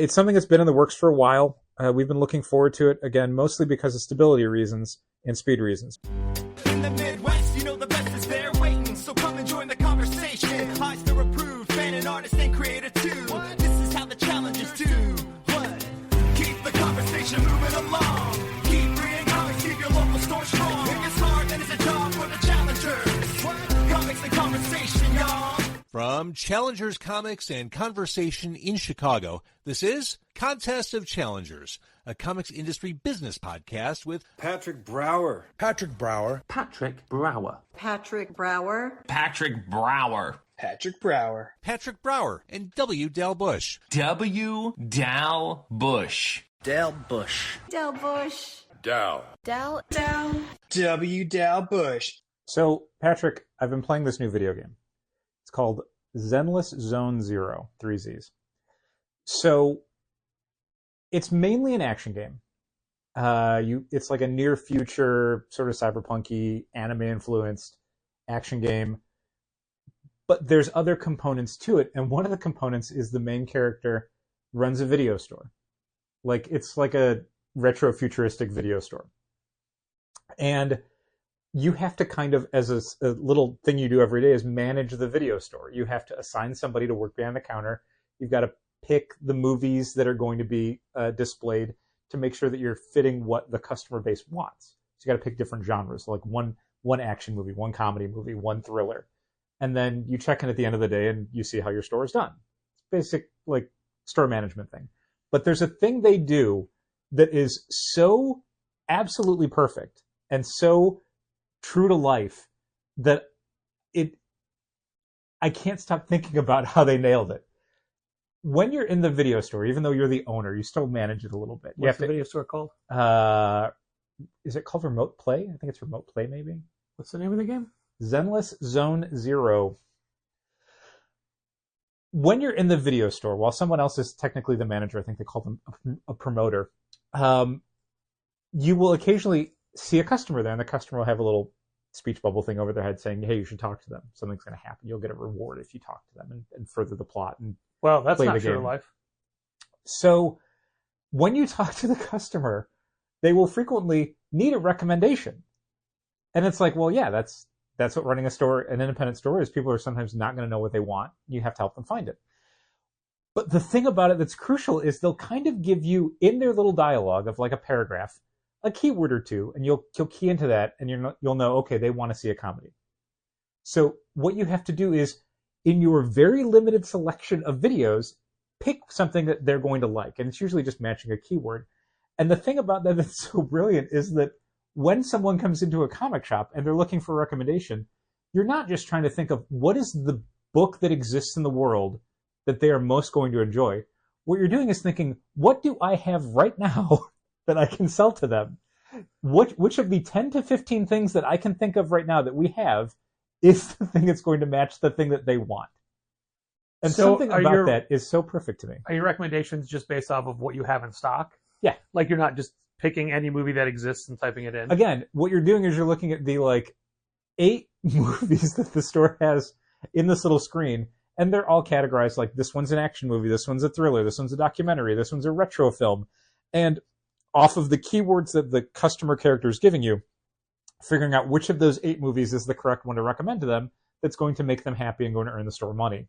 It's something that's been in the works for a while. We've been looking forward to it, again, mostly because of stability reasons and speed reasons. In the Midwest, you know the best is there waiting, so come and join the conversation. Eyes to approve, fan and artist and creator too. This is how the challengers do. What? Keep the conversation moving along. Keep reading comics, keep your local store strong. If it's hard, then it's a job for the challengers. Comics and conversation, y'all. From Challengers Comics and Conversation in Chicago, this is Contest of Challengers, a comics industry business podcast with Patrick Brower. Patrick Brower. Patrick Brower. Patrick Brower. Patrick Brower. Patrick Brower. Patrick Brower and W. Dal Bush. W. Dal Bush. Dal Bush. Del Bush. Dal. Del. W. Dal Bush. So, Patrick, I've been playing this new video game. It's called Zenless Zone Zero, 3 Zs. So, it's mainly an action game. It's like a near future, sort of cyberpunky, anime-influenced action game. But there's other components to it, and one of the components is the main character runs a video store. It's like a retro-futuristic video store. And you have to kind of, as a little thing you do every day, is manage the video store. You have to assign somebody to work behind the counter. You've got to pick the movies that are going to be displayed to make sure that you're fitting what the customer base wants. So you got to pick different genres, like one action movie, one comedy movie, one thriller. And then you check in at the end of the day and you see how your store is done. It's basic, store management thing. But there's a thing they do that is so absolutely perfect and so true to life that I can't stop thinking about how they nailed it. When you're in the video store, even though you're the owner, you still manage it a little bit. What's the video store called? Is it called Remote Play? I think it's Remote Play, maybe. What's the name of the game? Zenless Zone Zero. When you're in the video store, while someone else is technically the manager, I think they call them a promoter, you will occasionally see a customer there, and the customer will have a little speech bubble thing over their head saying, hey, you should talk to them. Something's going to happen. You'll get a reward if you talk to them and further the plot. And well, that's play not the true game. life. So when you talk to the customer, they will frequently need a recommendation. And it's like, well, yeah, that's what running a store, an independent store, is. People are sometimes not going to know what they want. You have to help them find it. But the thing about it that's crucial is they'll kind of give you, in their little dialogue of like a paragraph, a keyword or two, and you'll key into that, and you'll know, okay, they want to see a comedy. So what you have to do is, in your very limited selection of videos, pick something that they're going to like, and it's usually just matching a keyword. And the thing about that that's so brilliant is that when someone comes into a comic shop and they're looking for a recommendation, you're not just trying to think of what is the book that exists in the world that they are most going to enjoy. What you're doing is thinking, what do I have right now that I can sell to them? Which of the 10 to 15 things that I can think of right now that we have is the thing that's going to match the thing that they want? And So something about that is so perfect to me. Are your recommendations just based off of what you have in stock? Yeah. Like you're not just picking any movie that exists and typing it in? Again, what you're doing is you're looking at the 8 movies that the store has in this little screen, and they're all categorized like, this one's an action movie, this one's a thriller, this one's a documentary, this one's a retro film. And off of the keywords that the customer character is giving you, figuring out which of those 8 movies is the correct one to recommend to them that's going to make them happy and going to earn the store money.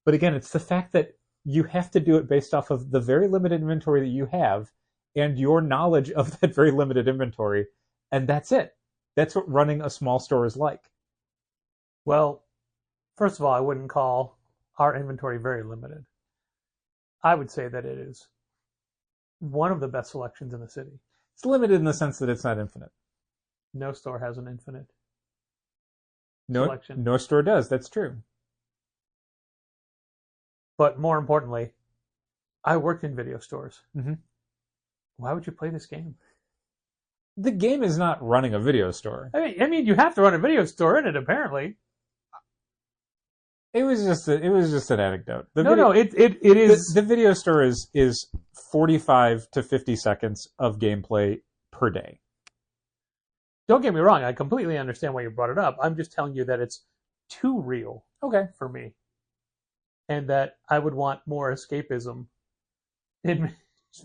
But again, it's the fact that you have to do it based off of the very limited inventory that you have and your knowledge of that very limited inventory. And that's it. That's what running a small store is like. Well, first of all, I wouldn't call our inventory very limited. I would say that it is one of the best selections in the city. It's limited in the sense that it's not infinite. No store has an infinite No, selection. no store does. That's true. But more importantly, I worked in video stores. Mm-hmm. Why would you play this game? The game is not running a video store. I mean, you have to run a video store in it, apparently. It was just an anecdote. It is. The video store is 45 to 50 seconds of gameplay per day. Don't get me wrong. I completely understand why you brought it up. I'm just telling you that it's too real. Okay. For me. And that I would want more escapism It,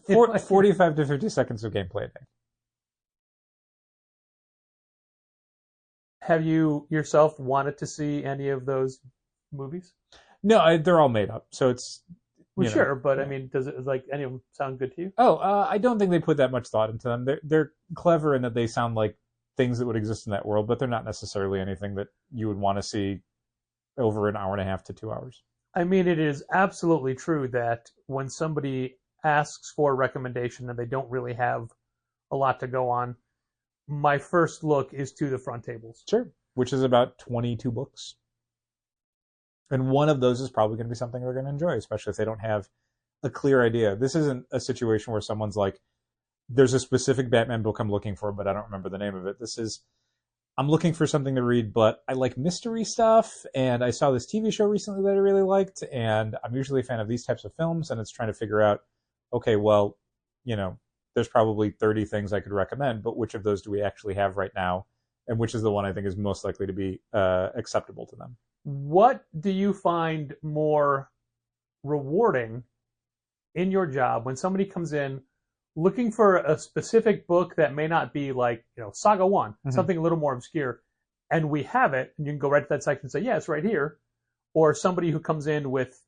45 to 50 seconds of gameplay a day. have you yourself wanted to see any of those movies? No, they're all made up. So it's... Well, you know, sure, but yeah. I mean, does it like any of them sound good to you? Oh, I don't think they put that much thought into them. They're clever in that they sound like things that would exist in that world, but they're not necessarily anything that you would want to see over an hour and a half to 2 hours. I mean, it is absolutely true that when somebody asks for a recommendation and they don't really have a lot to go on, my first look is to the front tables. Sure. Which is about 22 books. And one of those is probably going to be something they're going to enjoy, especially if they don't have a clear idea. This isn't a situation where someone's like, there's a specific Batman book I'm looking for, but I don't remember the name of it. This is, I'm looking for something to read, but I like mystery stuff, and I saw this TV show recently that I really liked, and I'm usually a fan of these types of films, and it's trying to figure out, okay, well, you know, there's probably 30 things I could recommend, but which of those do we actually have right now, and which is the one I think is most likely to be acceptable to them? What do you find more rewarding in your job when somebody comes in looking for a specific book that may not be like, you know, Saga 1, something a little more obscure, and we have it, and you can go right to that section and say, yeah, it's right here, or somebody who comes in with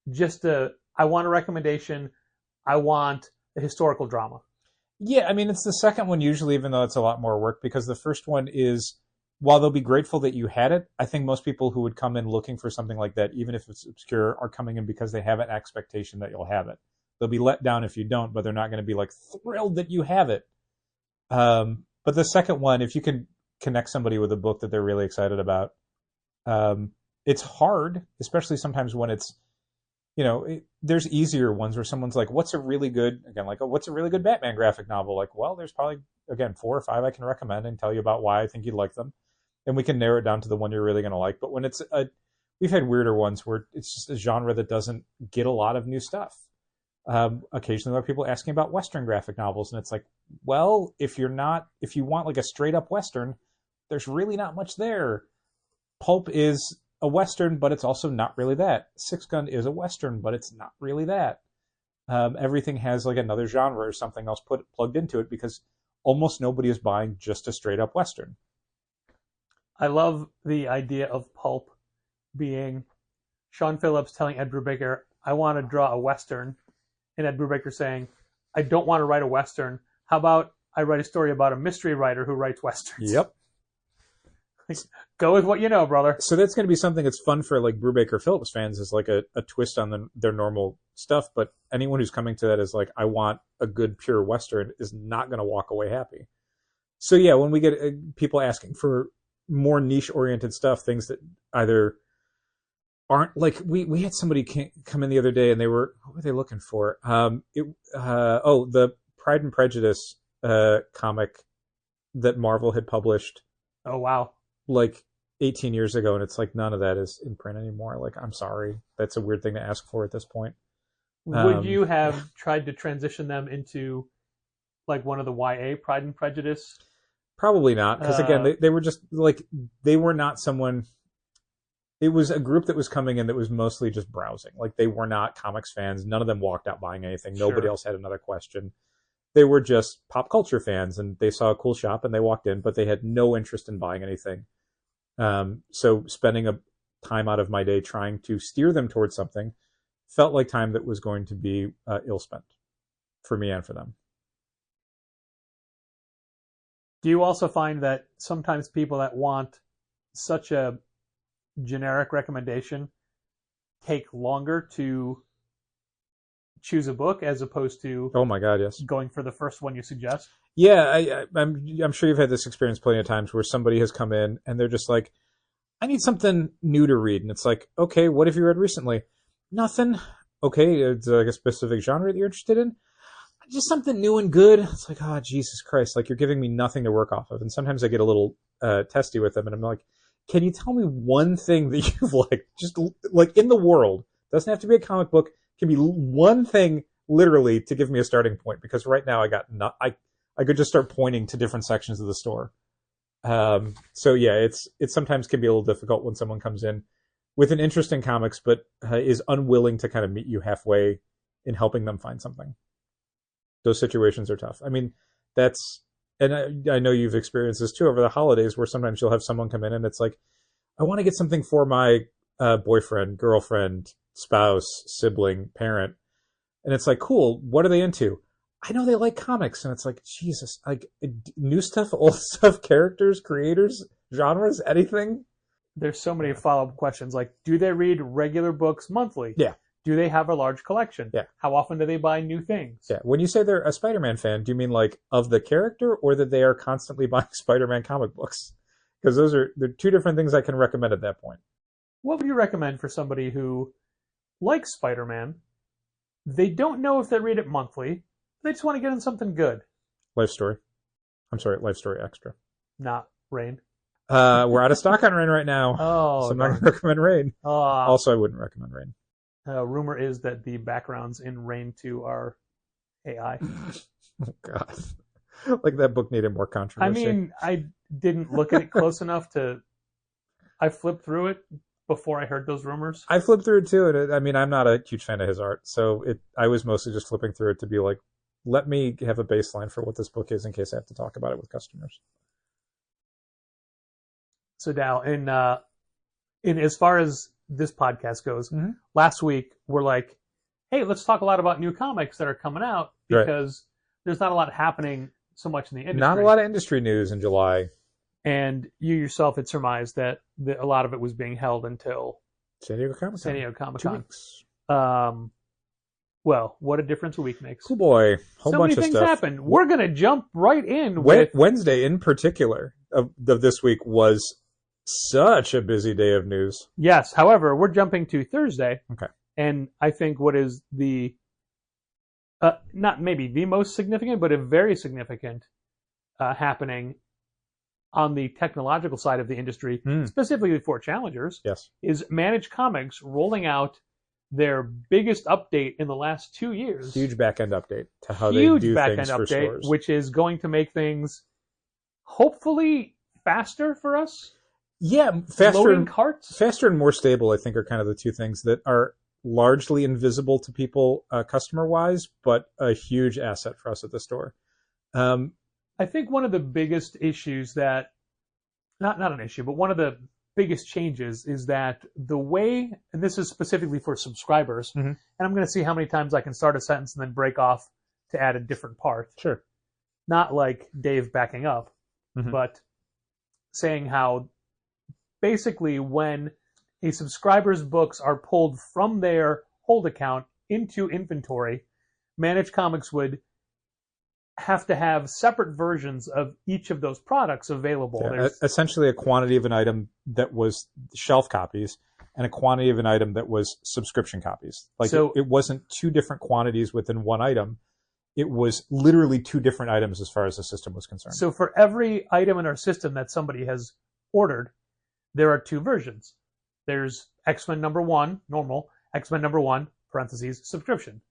just I want a recommendation, I want a historical drama? Yeah, I mean, it's the second one usually, even though it's a lot more work, because the first one is, while they'll be grateful that you had it, I think most people who would come in looking for something like that, even if it's obscure, are coming in because they have an expectation that you'll have it. They'll be let down if you don't, but they're not going to be like thrilled that you have it. But the second one, if you can connect somebody with a book that they're really excited about, it's hard, especially sometimes when it's, you know, there's easier ones where someone's like, what's a really good, again, like, what's a really good Batman graphic novel? Like, well, there's probably, again, 4 or 5 I can recommend and tell you about why I think you'd like them. And we can narrow it down to the one you're really going to like. But when it's we've had weirder ones where it's just a genre that doesn't get a lot of new stuff. Occasionally there are people asking about Western graphic novels, and it's like, well, if you want like a straight up Western, there's really not much there. Pulp is a Western, but it's also not really that. Six Gun is a Western, but it's not really that. Everything has like another genre or something else plugged into it, because almost nobody is buying just a straight up Western. I love the idea of pulp being Sean Phillips telling Ed Brubaker, I want to draw a Western, and Ed Brubaker saying, I don't want to write a Western. How about I write a story about a mystery writer who writes Westerns? Yep. Go with what you know, brother. So that's going to be something that's fun for like Brubaker Phillips fans, is like a twist on their normal stuff. But anyone who's coming to that is like, I want a good pure Western, is not going to walk away happy. So yeah, when we get people asking for more niche oriented stuff, things that either aren't like, we had somebody come in the other day and what were they looking for? The Pride and Prejudice comic that Marvel had published. Oh, wow. Like 18 years ago, and it's like none of that is in print anymore. Like, I'm sorry, that's a weird thing to ask for at this point. Would you have tried to transition them into like one of the YA Pride and Prejudice? Probably not, because again, they were just like, they were not someone. It was a group that was coming in that was mostly just browsing. Like, they were not comics fans. None of them walked out buying anything. Nobody else had another question. They were just pop culture fans, and they saw a cool shop and they walked in, but they had no interest in buying anything. So spending a time out of my day trying to steer them towards something felt like time that was going to be ill spent for me and for them. Do you also find that sometimes people that want such a generic recommendation take longer to choose a book as opposed to, oh my God, yes, going for the first one you suggest? Yeah, I'm sure you've had this experience plenty of times where somebody has come in and they're just like, I need something new to read. And it's like, okay, what have you read recently? Nothing. Okay, it's like a specific genre that you're interested in? Just something new and good. It's like, oh, Jesus Christ, like, you're giving me nothing to work off of. And sometimes I get a little testy with them, and I'm like, can you tell me one thing that you've liked? Just like in the world. Doesn't have to be a comic book. Can be one thing literally to give me a starting point, because right now I could just start pointing to different sections of the store. So yeah, it sometimes can be a little difficult when someone comes in with an interest in comics, but is unwilling to kind of meet you halfway in helping them find something. Those situations are tough. I mean, and I know you've experienced this too over the holidays, where sometimes you'll have someone come in and it's like, I want to get something for my boyfriend, girlfriend, spouse, sibling, parent. And it's like, cool, what are they into? I know they like comics. And it's like, Jesus, like new stuff, old stuff, characters, creators, genres, anything? There's so many follow-up questions like, do they read regular books monthly? Yeah. Do they have a large collection? Yeah. How often do they buy new things? Yeah. When you say they're a Spider-Man fan, do you mean like of the character, or that they are constantly buying Spider-Man comic books? Because they're two different things I can recommend at that point. What would you recommend for somebody who likes Spider-Man? They don't know if they read it monthly. They just want to get in something good. Life Story. I'm sorry, Life Story Extra. Not Rain. We're out of stock on Rain right now. Oh, so I'm not going to recommend Rain. Ah. Also, I wouldn't recommend Rain. Rumor is that the backgrounds in Rain 2 are AI. Oh, God. Like that book needed more controversy. I mean, I didn't look at it close enough to... I flipped through it before I heard those rumors. I flipped through it too, and I mean, I'm not a huge fan of his art, so I was mostly just flipping through it to be like, let me have a baseline for what this book is in case I have to talk about it with customers. So Dow, in as far as this podcast goes, Mm-hmm. last week we're like, hey, let's talk a lot about new comics that are coming out, because there's not a lot happening so much in the industry. Not a lot of industry news in July. And you yourself had surmised that a lot of it was being held until San Diego Comic-Con. 2 weeks. Well, what a difference a week makes. Cool boy. Whole so bunch many of things stuff. happen. We're going to jump right in with... Wednesday in particular of this week was such a busy day of news. Yes. However, we're jumping to Thursday. Okay. And I think what is the... not maybe the most significant, but a very significant happening on the technological side of the industry, specifically for challengers, is Managed Comics rolling out their biggest update in the last 2 years. Huge back-end update to how they do things for stores. Which is going to make things hopefully faster for us. Yeah, faster and more stable, I think, are kind of the two things that are largely invisible to people customer-wise, but a huge asset for us at the store. I think one of the biggest issues that, not an issue, but one of the biggest changes is that the way, and this is specifically for subscribers, and I'm going to see how many times I can start a sentence and then break off to add a different part. Sure. Not like Dave backing up, but saying how basically when a subscriber's books are pulled from their hold account into inventory, Managed Comics would have to have separate versions of each of those products available. Yeah, essentially a quantity of an item that was shelf copies and a quantity of an item that was subscription copies. Like so, it wasn't two different quantities within one item. It was literally two different items as far as the system was concerned. So for every item in our system that somebody has ordered, there are two versions. There's X-Men #1, normal, X-Men #1, parentheses, subscription.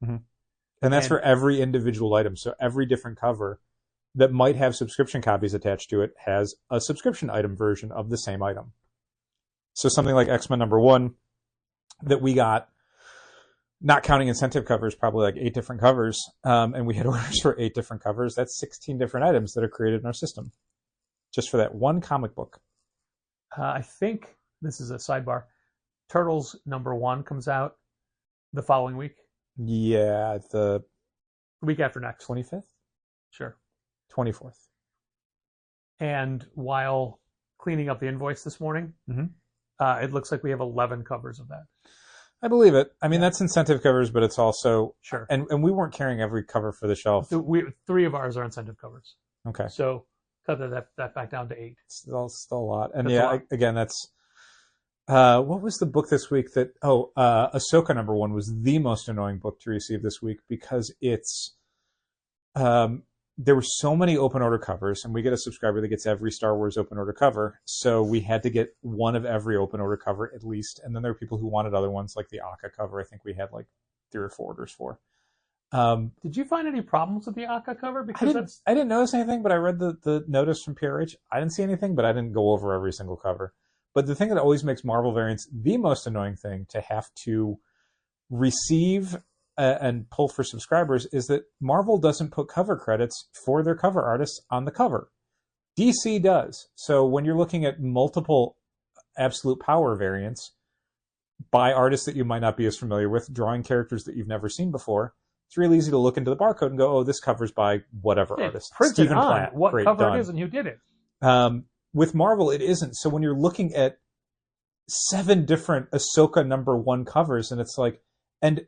And that's for every individual item. So every different cover that might have subscription copies attached to it has a subscription item version of the same item. So something like X-Men #1 that we got, not counting incentive covers, probably like 8 different covers, and we had orders for 8 different covers. That's 16 different items that are created in our system just for that one comic book. I think, this is a sidebar, Turtles #1 comes out the following week. Yeah, the week after next. 25th? Sure. 24th. And while cleaning up the invoice this morning, it looks like we have 11 covers of that. I believe it. I mean, that's incentive covers, but it's also... Sure. And we weren't carrying every cover for the shelf. 3 of ours are incentive covers. Okay. So cut that back down to 8. Still a lot. And that's again, that's... what was the book this week that... Ahsoka #1 was the most annoying book to receive this week because it's... there were so many open order covers, and we get a subscriber that gets every Star Wars open order cover, so we had to get one of every open order cover at least, and then there were people who wanted other ones, like the Akka cover. I think we had like 3 or 4 orders for. Did you find any problems with the Akka cover? Because I didn't notice anything, but I read the notice from PRH. I didn't see anything, but I didn't go over every single cover. But the thing that always makes Marvel variants the most annoying thing to have to receive and pull for subscribers is that Marvel doesn't put cover credits for their cover artists on the cover. DC does. So when you're looking at multiple Absolute Power variants by artists that you might not be as familiar with, drawing characters that you've never seen before, it's really easy to look into the barcode and go, oh, this cover's by whatever artist. Printed on Platt. what Great, cover done. it is and who did it. With Marvel, it isn't. So when you're looking at 7 different Ahsoka #1 covers, and it's like, and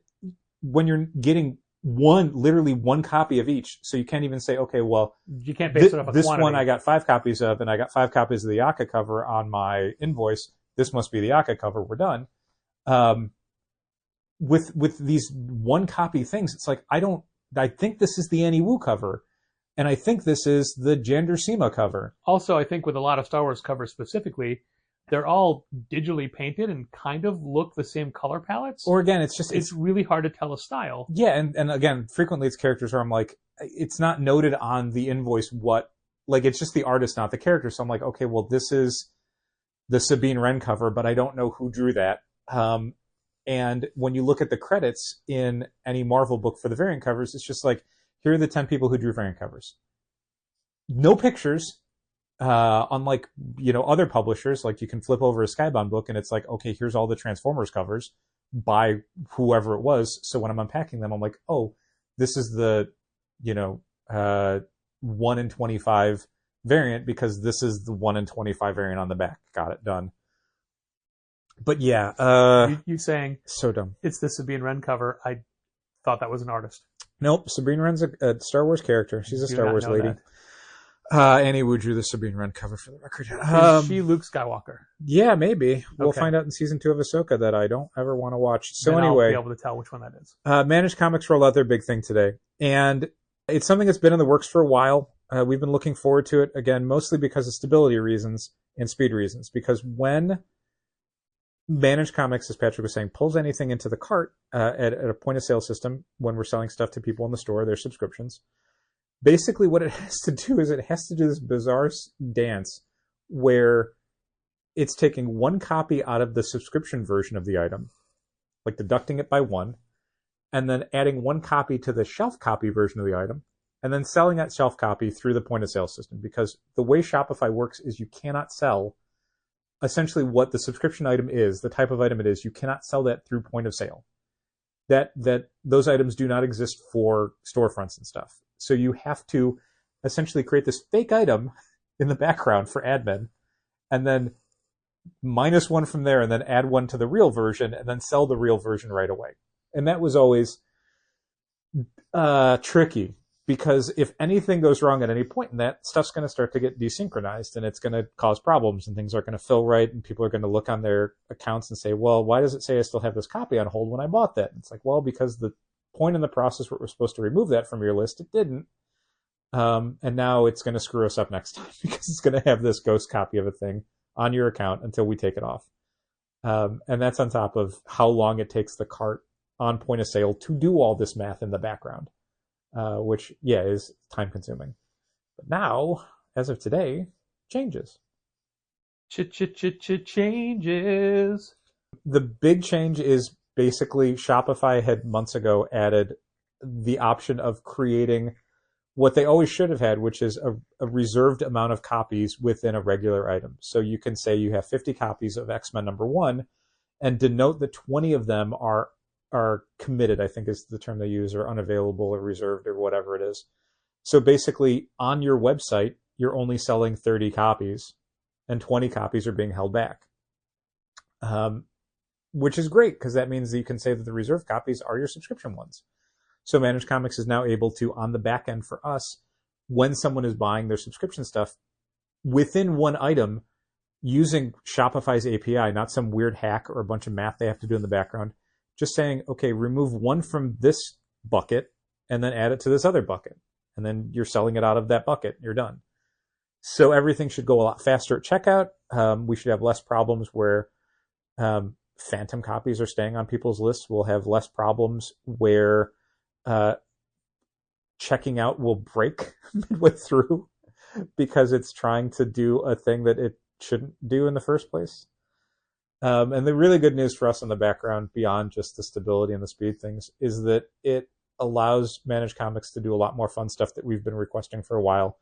when you're getting literally one copy of each, so you can't even say, okay, well, you can't base it off of this quantity. one I got 5 copies of, and I got 5 copies of the Yaka cover on my invoice. This must be the Yaka cover. We're done. With these one copy things, it's like I think this is the Annie Wu cover, and I think this is the Jander Sema cover. Also, I think with a lot of Star Wars covers specifically, they're all digitally painted and kind of look the same color palettes. Or again, it's really hard to tell a style. Yeah, and again, frequently it's characters where I'm like, it's not noted on the invoice it's just the artist, not the character. So I'm like, okay, well, this is the Sabine Wren cover, but I don't know who drew that. And when you look at the credits in any Marvel book for the variant covers, it's just like, here are the 10 people who drew variant covers. No pictures. Unlike, other publishers, like you can flip over a Skybound book and it's like, okay, here's all the Transformers covers by whoever it was. So when I'm unpacking them, I'm like, oh, this is the, 1 in 25 variant because this is the 1 in 25 variant on the back. Got it, done. But yeah. You saying so dumb. It's the Sabine Wren cover. I thought that was an artist. Nope, Sabine Wren's a Star Wars character. She's a Star Wars lady. That. Annie Wu drew the Sabine Wren cover for the record. Is she Luke Skywalker? Yeah, maybe. We'll Okay. find out in season 2 of Ahsoka that I don't ever want to watch. So Then anyway, I'll be able to tell which one that is. Managed Comics rolled out their big thing today. And it's something that's been in the works for a while. We've been looking forward to it, again, mostly because of stability reasons and speed reasons. Because when Managed Comics, as Patrick was saying, pulls anything into the cart at a point-of-sale system when we're selling stuff to people in the store, their subscriptions, basically what it has to do is it has to do this bizarre dance where it's taking one copy out of the subscription version of the item, like deducting it by 1, and then adding 1 copy to the shelf copy version of the item, and then selling that shelf copy through the point-of-sale system. Because the way Shopify works is you cannot sell essentially what the subscription item is, the type of item it is. You cannot sell that through point-of-sale. That those items do not exist for storefronts and stuff. So you have to essentially create this fake item in the background for admin, and then -1 from there, and then add 1 to the real version, and then sell the real version right away. And that was always tricky, because if anything goes wrong at any point in that, stuff's going to start to get desynchronized, and it's going to cause problems, and things aren't going to fill right, and people are going to look on their accounts and say, well, why does it say I still have this copy on hold when I bought that? And it's like, well, because the point in the process where it was supposed to remove that from your list, it didn't. And now it's going to screw us up next time because it's going to have this ghost copy of a thing on your account until we take it off. And that's on top of how long it takes the cart on point of sale to do all this math in the background, which, yeah, is time consuming. But now, as of today, changes. Changes. The big change is basically Shopify had months ago added the option of creating what they always should have had, which is a reserved amount of copies within a regular item. So you can say you have 50 copies of X-Men #1 and denote that 20 of them are committed, I think is the term they use, or unavailable or reserved or whatever it is. So basically on your website, you're only selling 30 copies and 20 copies are being held back. Which is great because that means that you can say that the reserved copies are your subscription ones. So Managed Comics is now able to, on the back end for us, when someone is buying their subscription stuff, within one item, using Shopify's API, not some weird hack or a bunch of math they have to do in the background, just saying, okay, remove 1 from this bucket and then add it to this other bucket. And then you're selling it out of that bucket. You're done. So everything should go a lot faster at checkout. We should have less problems where phantom copies are staying on people's lists. We'll have less problems where checking out will break midway through because it's trying to do a thing that it shouldn't do in the first place. And the really good news for us in the background, beyond just the stability and the speed things, is that it allows Managed Comics to do a lot more fun stuff that we've been requesting for a while,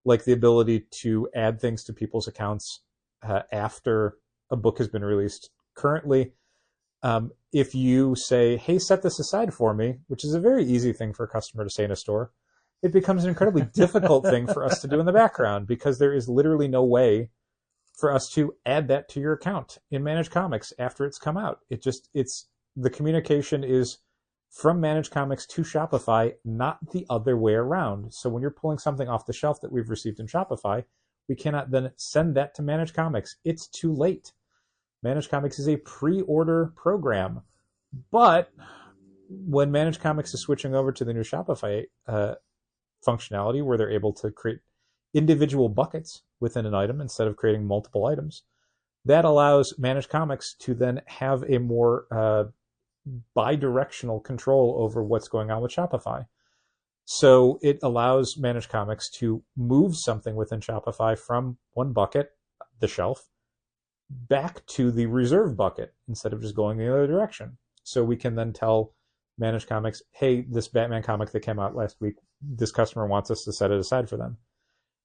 like the ability to add things to people's accounts after a book has been released. Currently, if you say, hey, set this aside for me, which is a very easy thing for a customer to say in a store, it becomes an incredibly difficult thing for us to do in the background, because there is literally no way for us to add that to your account in Managed Comics after it's come out. It's the communication is from Managed Comics to Shopify, not the other way around. So when you're pulling something off the shelf that we've received in Shopify, we cannot then send that to Managed Comics. It's too late. Managed Comics is a pre-order program. But when Managed Comics is switching over to the new Shopify functionality, where they're able to create individual buckets within an item instead of creating multiple items, that allows Managed Comics to then have a more bi-directional control over what's going on with Shopify. So it allows Managed Comics to move something within Shopify from one bucket, the shelf, back to the reserve bucket instead of just going the other direction. So we can then tell Managed Comics, hey, this Batman comic that came out last week, this customer wants us to set it aside for them.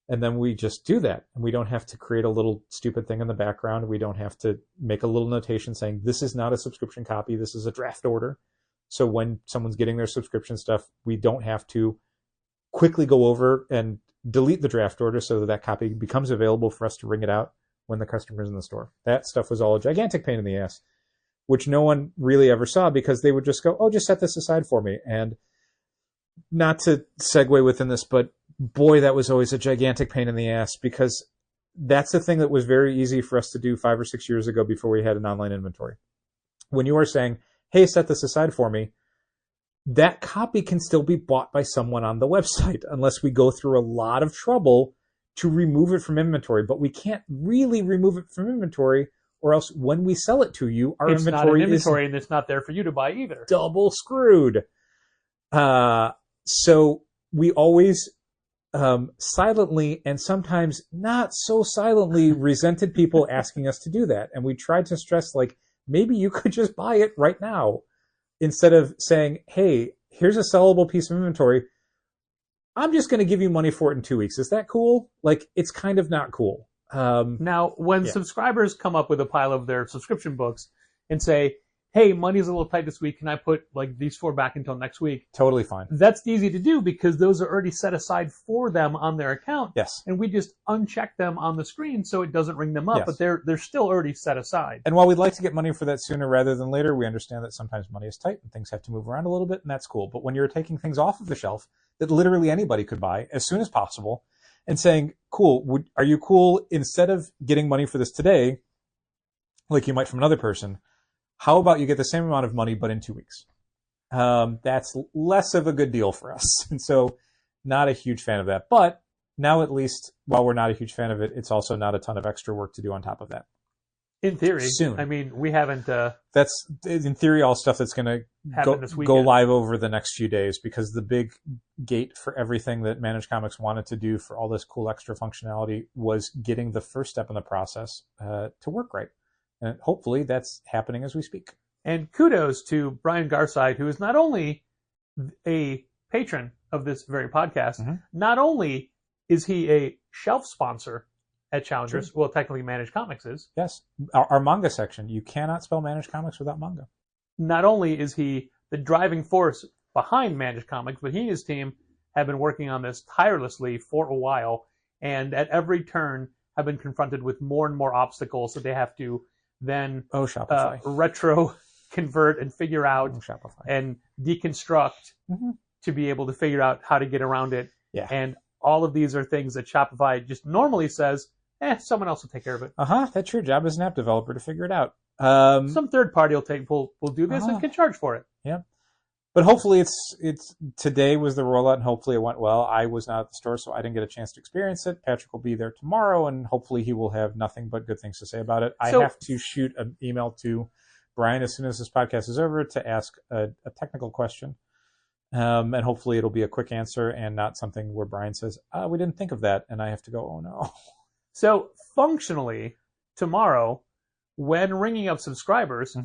And then we just do that. And we don't have to create a little stupid thing in the background. We don't have to make a little notation saying, this is not a subscription copy, this is a draft order. So when someone's getting their subscription stuff, we don't have to quickly go over and delete the draft order so that that copy becomes available for us to ring it out when the customer's in the store. That stuff was all a gigantic pain in the ass, which no one really ever saw, because they would just go, oh, just set this aside for me. And not to segue within this, but boy, that was always a gigantic pain in the ass, because that's the thing that was very easy for us to do 5 or 6 years ago before we had an online inventory. When you are saying, hey, set this aside for me, that copy can still be bought by someone on the website unless we go through a lot of trouble to remove it from inventory. But we can't really remove it from inventory, or else when we sell it to you, our It's not inventory an inventory, is and it's not there for you to buy either. double screwed. So we always silently, and sometimes not so silently, resented people asking us to do that. And we tried to stress, like, maybe you could just buy it right now, instead of saying, hey, here's a sellable piece of inventory. I'm just going to give you money for it in 2 weeks. Is that cool? Like, it's kind of not cool. Now, when Yeah. subscribers come up with a pile of their subscription books and say, hey, money's a little tight this week, can I put like these 4 back until next week? Totally fine. That's easy to do because those are already set aside for them on their account. Yes. And we just uncheck them on the screen so it doesn't ring them up, Yes. but they're still already set aside. And while we'd like to get money for that sooner rather than later, we understand that sometimes money is tight and things have to move around a little bit, and that's cool. But when you're taking things off of the shelf that literally anybody could buy as soon as possible and saying, cool, are you cool, instead of getting money for this today, like you might from another person, how about you get the same amount of money but in 2 weeks? That's less of a good deal for us. And so not a huge fan of that. But now, at least, while we're not a huge fan of it, it's also not a ton of extra work to do on top of that. In theory. Soon. I mean, we haven't... That's, in theory, all stuff that's going to Happen this go weekend. live over the next few days, because the big gate for everything that Managed Comics wanted to do for all this cool extra functionality was getting the first step in the process to work right. And hopefully that's happening as we speak. And kudos to Brian Garside, who is not only a patron of this very podcast, not only is he a shelf sponsor at Challengers, well, technically Managed Comics is. Yes. Our manga section, you cannot spell Managed Comics without manga. Not only is he the driving force behind Managed Comics, but he and his team have been working on this tirelessly for a while, and at every turn have been confronted with more and more obstacles that they have to then Shopify. retro convert and figure out Shopify. and deconstruct to be able to figure out how to get around it. Yeah. And all of these are things that Shopify just normally says, someone else will take care of it. That's your job as an app developer to figure it out. Some third party will do this and can charge for it. Yeah. But hopefully it's today was the rollout, and hopefully it went well. I was not at the store, so I didn't get a chance to experience it. Patrick will be there tomorrow, and hopefully he will have nothing but good things to say about it. I have to shoot an email to Brian as soon as this podcast is over to ask a technical question. And hopefully it'll be a quick answer and not something where Brian says, we didn't think of that, and I have to go, oh no. So functionally, tomorrow when ringing up subscribers,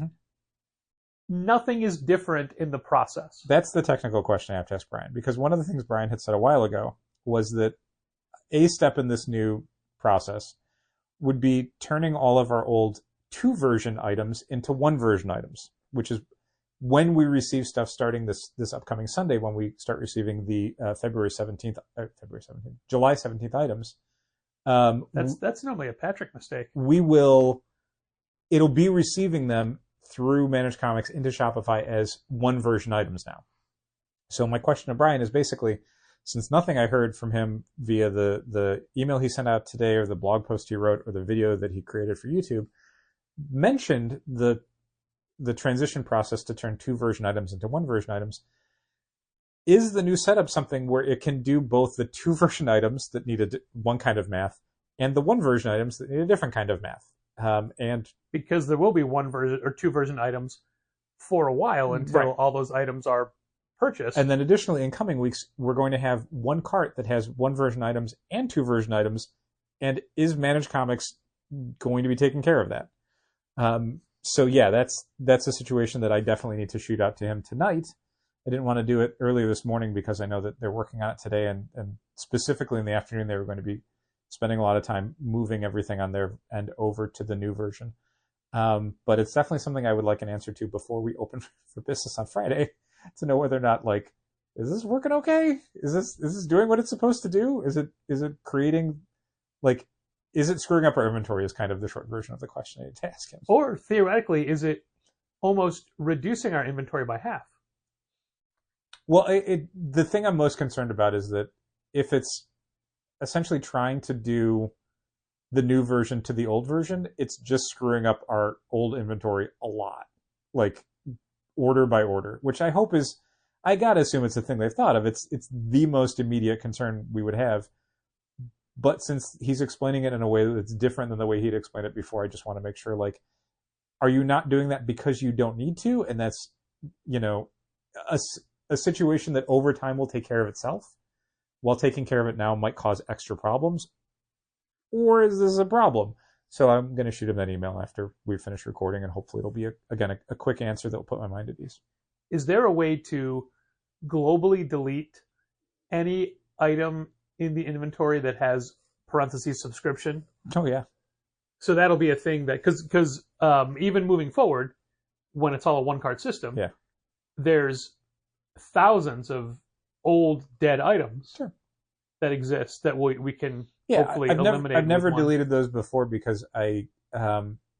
nothing is different in the process. That's the technical question I have to ask Brian, because one of the things Brian had said a while ago was that a step in this new process would be turning all of our old 2 version items into 1 version items, which is when we receive stuff starting this upcoming Sunday, when we start receiving the July 17th items. That's normally a Patrick mistake. It'll be receiving them through Managed Comics into Shopify as 1 version items now. So my question to Brian is basically, since nothing I heard from him via the email he sent out today or the blog post he wrote or the video that he created for YouTube mentioned the transition process to turn 2 version items into 1 version items, is the new setup something where it can do both the 2 version items that need one kind of math and the 1 version items that need a different kind of math? And because there will be 1 version or 2 version items for a while until all those items are purchased. And then additionally, in coming weeks, we're going to have 1 cart that has 1 version items and 2 version items. And is Managed Comics going to be taking care of that? So yeah, that's a situation that I definitely need to shoot out to him tonight. I didn't want to do it earlier this morning because I know that they're working on it today, and specifically in the afternoon they were going to be spending a lot of time moving everything on their end over to the new version. But it's definitely something I would like an answer to before we open for business on Friday, to know whether or not, like, is this working okay? Is this doing what it's supposed to do? Is it creating, like, is it screwing up our inventory is kind of the short version of the question I need to ask him. Or theoretically, is it almost reducing our inventory by half? Well, the thing I'm most concerned about is that if it's essentially trying to do the new version to the old version, it's just screwing up our old inventory a lot, like order by order, which I hope is, I gotta assume it's the thing they've thought of. It's the most immediate concern we would have. But since he's explaining it in a way that's different than the way he'd explained it before, I just want to make sure, like, are you not doing that because you don't need to? And that's, a situation that over time will take care of itself, while taking care of it now might cause extra problems? Or is this a problem? So I'm going to shoot him that email after we finish recording, and hopefully it'll be, a quick answer that will put my mind at ease. Is there a way to globally delete any item in the inventory that has parentheses subscription? Oh, yeah. So that'll be a thing that, because even moving forward, when it's all a 1-cart system, there's thousands of old dead items that exist that we can hopefully eliminate. I've never deleted those before because you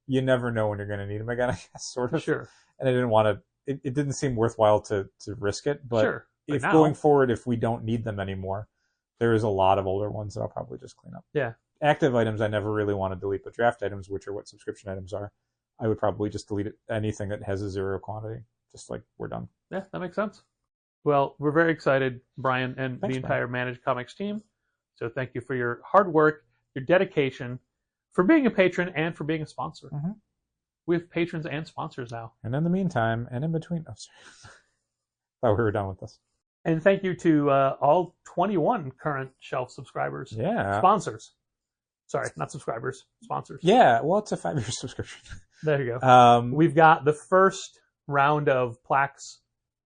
never know when you're going to need them again, I guess, sort of. Sure. And I didn't want to, it didn't seem worthwhile to risk it. But if going forward, if we don't need them anymore, there is a lot of older ones that I'll probably just clean up. Yeah. Active items I never really want to delete, but draft items, which are what subscription items are, I would probably just delete anything that has a 0 quantity. Just like, we're done. Yeah, that makes sense. Well, we're very excited, Brian, and Thanks, the entire Managed Comics team. So thank you for your hard work, your dedication, for being a patron, and for being a sponsor. Mm-hmm. We have patrons and sponsors now. And in the meantime, and in between, thought we were done with this. And thank you to all 21 current Shelf subscribers. Yeah. Sponsors. Sorry, not subscribers. Sponsors. Yeah, well, it's a 5-year subscription. There you go. We've got the first round of plaques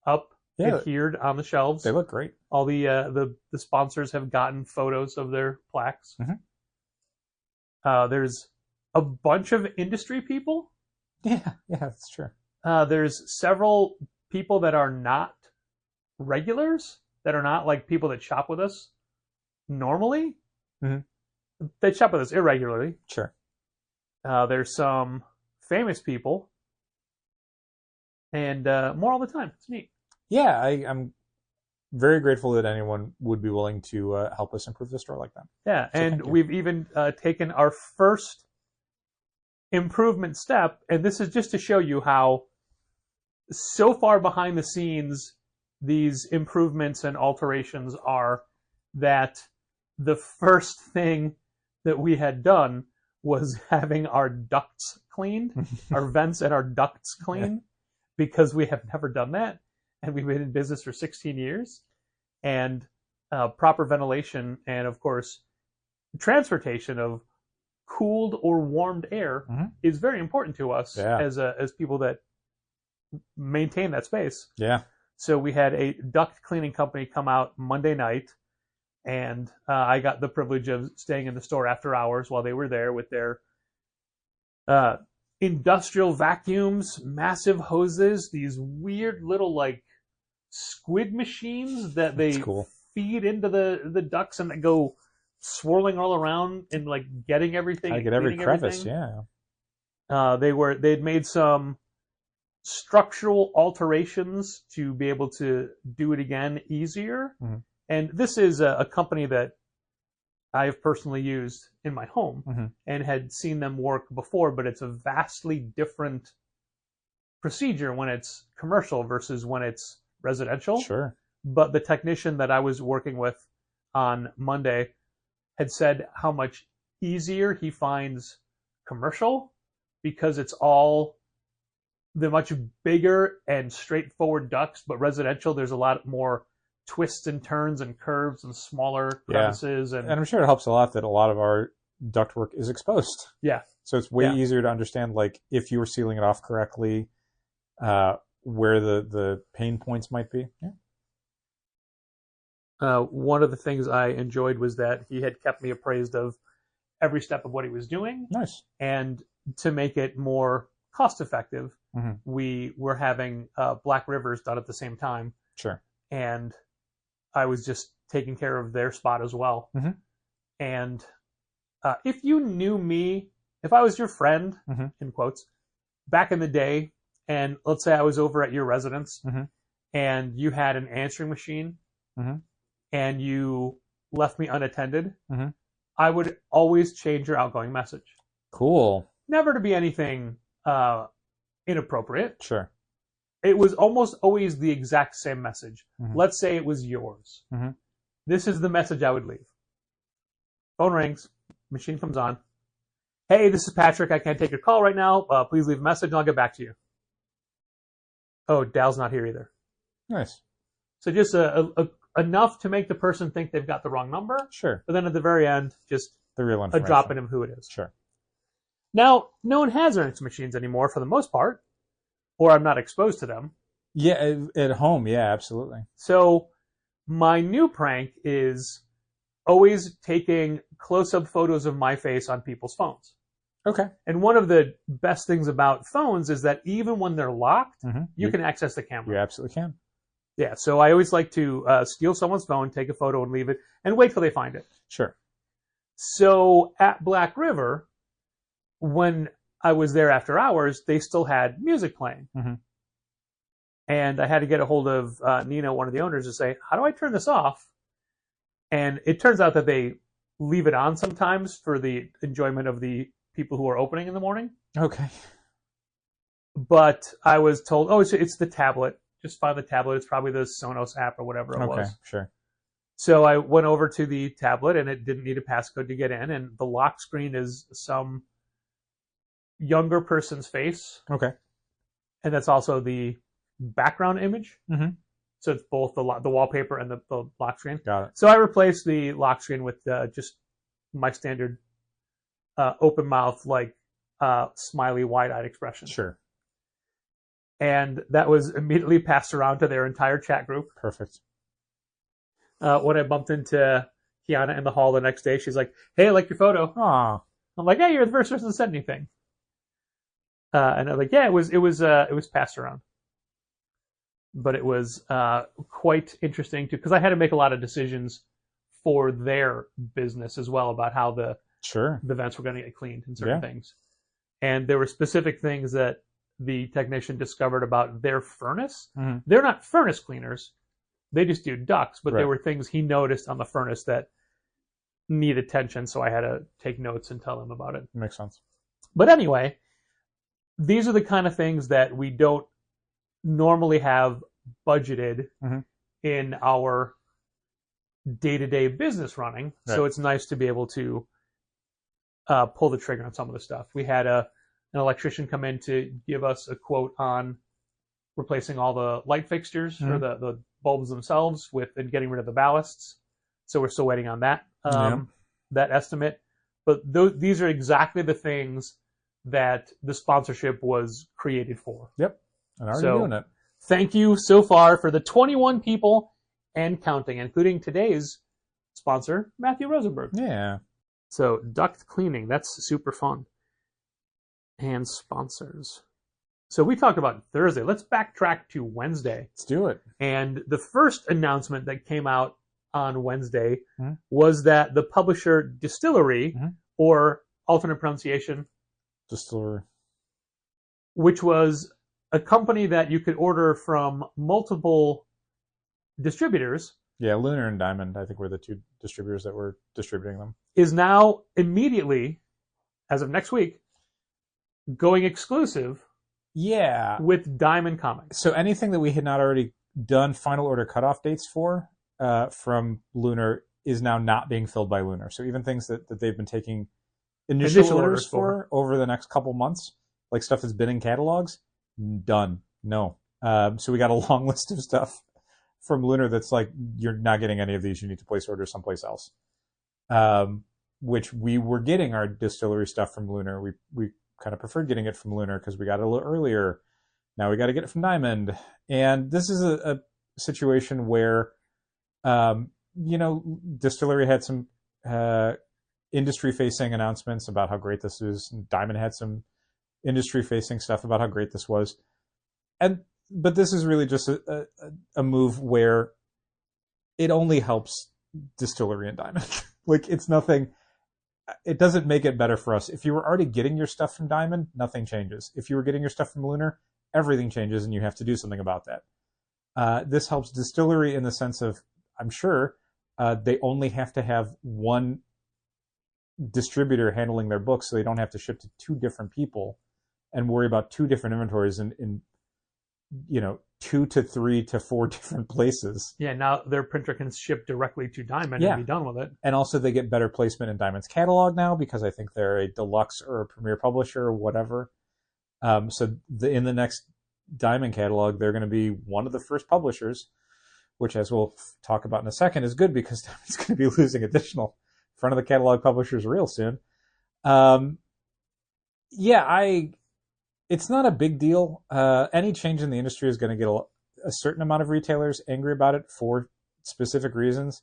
up, adhered on the shelves. They look great. All the sponsors have gotten photos of their plaques. Mm-hmm. There's a bunch of industry people. Yeah, that's true. There's several people that are not regulars, that are not like people that shop with us normally. Mm-hmm. They shop with us irregularly. Sure. There's some famous people, and more all the time. It's neat. Yeah, I'm very grateful that anyone would be willing to help us improve the store like that. Yeah, so and we've even taken our first improvement step, and this is just to show you how so far behind the scenes these improvements and alterations are, that the first thing that we had done was having our ducts cleaned, our vents and our ducts cleaned, because we have never done that. And we've been in business for 16 years. And proper ventilation and, of course, transportation of cooled or warmed air is very important to us as people that maintain that space. Yeah. So we had a duct cleaning company come out Monday night, and I got the privilege of staying in the store after hours while they were there with their industrial vacuums, massive hoses, these weird little like squid machines that they feed into the ducts and that go swirling all around and like getting everything. I get every crevice, everything. They'd made some structural alterations to be able to do it again easier. And this is a company that I have personally used in my home and had seen them work before, but it's a vastly different procedure when it's commercial versus when it's residential. Sure. But the technician that I was working with on Monday had said how much easier he finds commercial because it's all the much bigger and straightforward ducts, but residential, there's a lot more twists and turns and curves and smaller crevices. And I'm sure it helps a lot that a lot of our ductwork is exposed. Yeah. So it's way easier to understand, like, if you were sealing it off correctly, where the pain points might be. Yeah. One of the things I enjoyed was that he had kept me appraised of every step of what he was doing. Nice. And to make it more cost effective, we were having Black Rivers done at the same time. Sure. And I was just taking care of their spot as well. And if you knew me, if I was your friend, in quotes, back in the day, and let's say I was over at your residence and you had an answering machine and you left me unattended, I would always change your outgoing message. Cool. Never to be anything inappropriate. Sure. It was almost always the exact same message. Let's say it was yours. This is the message I would leave. Phone rings. Machine comes on. Hey, this is Patrick. I can't take your call right now. Please leave a message and I'll get back to you. Oh, Dal's not here either. Nice. So just enough to make the person think they've got the wrong number. Sure. But then at the very end, just the real a drop in of who it is. Sure. Now, no one has answering machines anymore for the most part, or I'm not exposed to them. Yeah, at home, yeah, absolutely. So my new prank is always taking close-up photos of my face on people's phones. Okay. And one of the best things about phones is that even when they're locked, you can access the camera. You absolutely can. Yeah, so I always like to steal someone's phone, take a photo and leave it, and wait till they find it. Sure. So at Black River, when I was there after hours, they still had music playing. And I had to get a hold of Nina, one of the owners, to say, how do I turn this off? And it turns out that they leave it on sometimes for the enjoyment of the people who are opening in the morning. Okay. But I was told, oh, it's the tablet. Just find the tablet. It's probably the Sonos app or whatever it was. Okay, sure. So I went over to the tablet, and it didn't need a passcode to get in. And the lock screen is some younger person's face. Okay. And that's also the background image. So it's both the wallpaper and the lock screen. Got it. So I replaced the lock screen with just my standard open mouth, like smiley, wide-eyed expression. Sure. And that was immediately passed around to their entire chat group. Perfect. When I bumped into Kiana in the hall the next day, she's like, hey, I like your photo. Aw. I'm like, hey, you're the first person to send anything. And I'm like, yeah, it was passed around. But it was quite interesting because I had to make a lot of decisions for their business as well about how the vents were going to get cleaned and certain things. And there were specific things that the technician discovered about their furnace. They're not furnace cleaners. They just do ducts, but there were things he noticed on the furnace that need attention, so I had to take notes and tell him about it. Makes sense. But anyway, these are the kind of things that we don't normally have budgeted in our day-to-day business running. Right. So it's nice to be able to pull the trigger on some of the stuff. We had an electrician come in to give us a quote on replacing all the light fixtures or the bulbs themselves and getting rid of the ballasts. So we're still waiting on that that estimate. but these are exactly the things that the sponsorship was created for. Yep. And already So- doing it. Thank you so far for the 21 people and counting, including today's sponsor, Matthew Rosenberg. Yeah. So duct cleaning, that's super fun. And sponsors. So we talked about Thursday. Let's backtrack to Wednesday. Let's do it. And the first announcement that came out on Wednesday Mhm. was that the publisher DSTLRY, Mhm. or alternate pronunciation, Distillery. which was a company that you could order from multiple distributors, Yeah, Lunar and Diamond, I think, were the two distributors that were distributing them. is now immediately, as of next week, going exclusive Yeah. with Diamond Comics. So anything that we had not already done final order cutoff dates for from Lunar is now not being filled by Lunar. So even things that they've been taking initial Initial orders orders for over the next couple months, like stuff that's been in catalogs, done. No. So we got a long list of stuff from Lunar that's like, you're not getting any of these. You need to place orders someplace else. Which we were getting our DSTLRY stuff from Lunar. We kind of preferred getting it from Lunar because we got it a little earlier. Now we got to get it from Diamond. And this is a situation where, DSTLRY had some industry-facing announcements about how great this is. And Diamond had some industry-facing stuff about how great this was. But this is really just a move where it only helps DSTLRY and Diamond. Like, it's nothing. It doesn't make it better for us. If you were already getting your stuff from Diamond, nothing changes. If you were getting your stuff from Lunar, everything changes, and you have to do something about that. This helps DSTLRY in the sense of, I'm sure, they only have to have one distributor handling their books, so they don't have to ship to two different people and worry about two different inventories in 2 to 3 to 4 different places. Yeah, now their printer can ship directly to Diamond Yeah. and be done with it. And also they get better placement in Diamond's catalog now because I think they're a deluxe or a premier publisher or whatever. So in the next Diamond catalog, they're going to be one of the first publishers, which, as we'll talk about in a second, is good because Diamond's going to be losing additional front of the catalog publishers real soon. It's not a big deal. Any change in the industry is going to get a certain amount of retailers angry about it for specific reasons.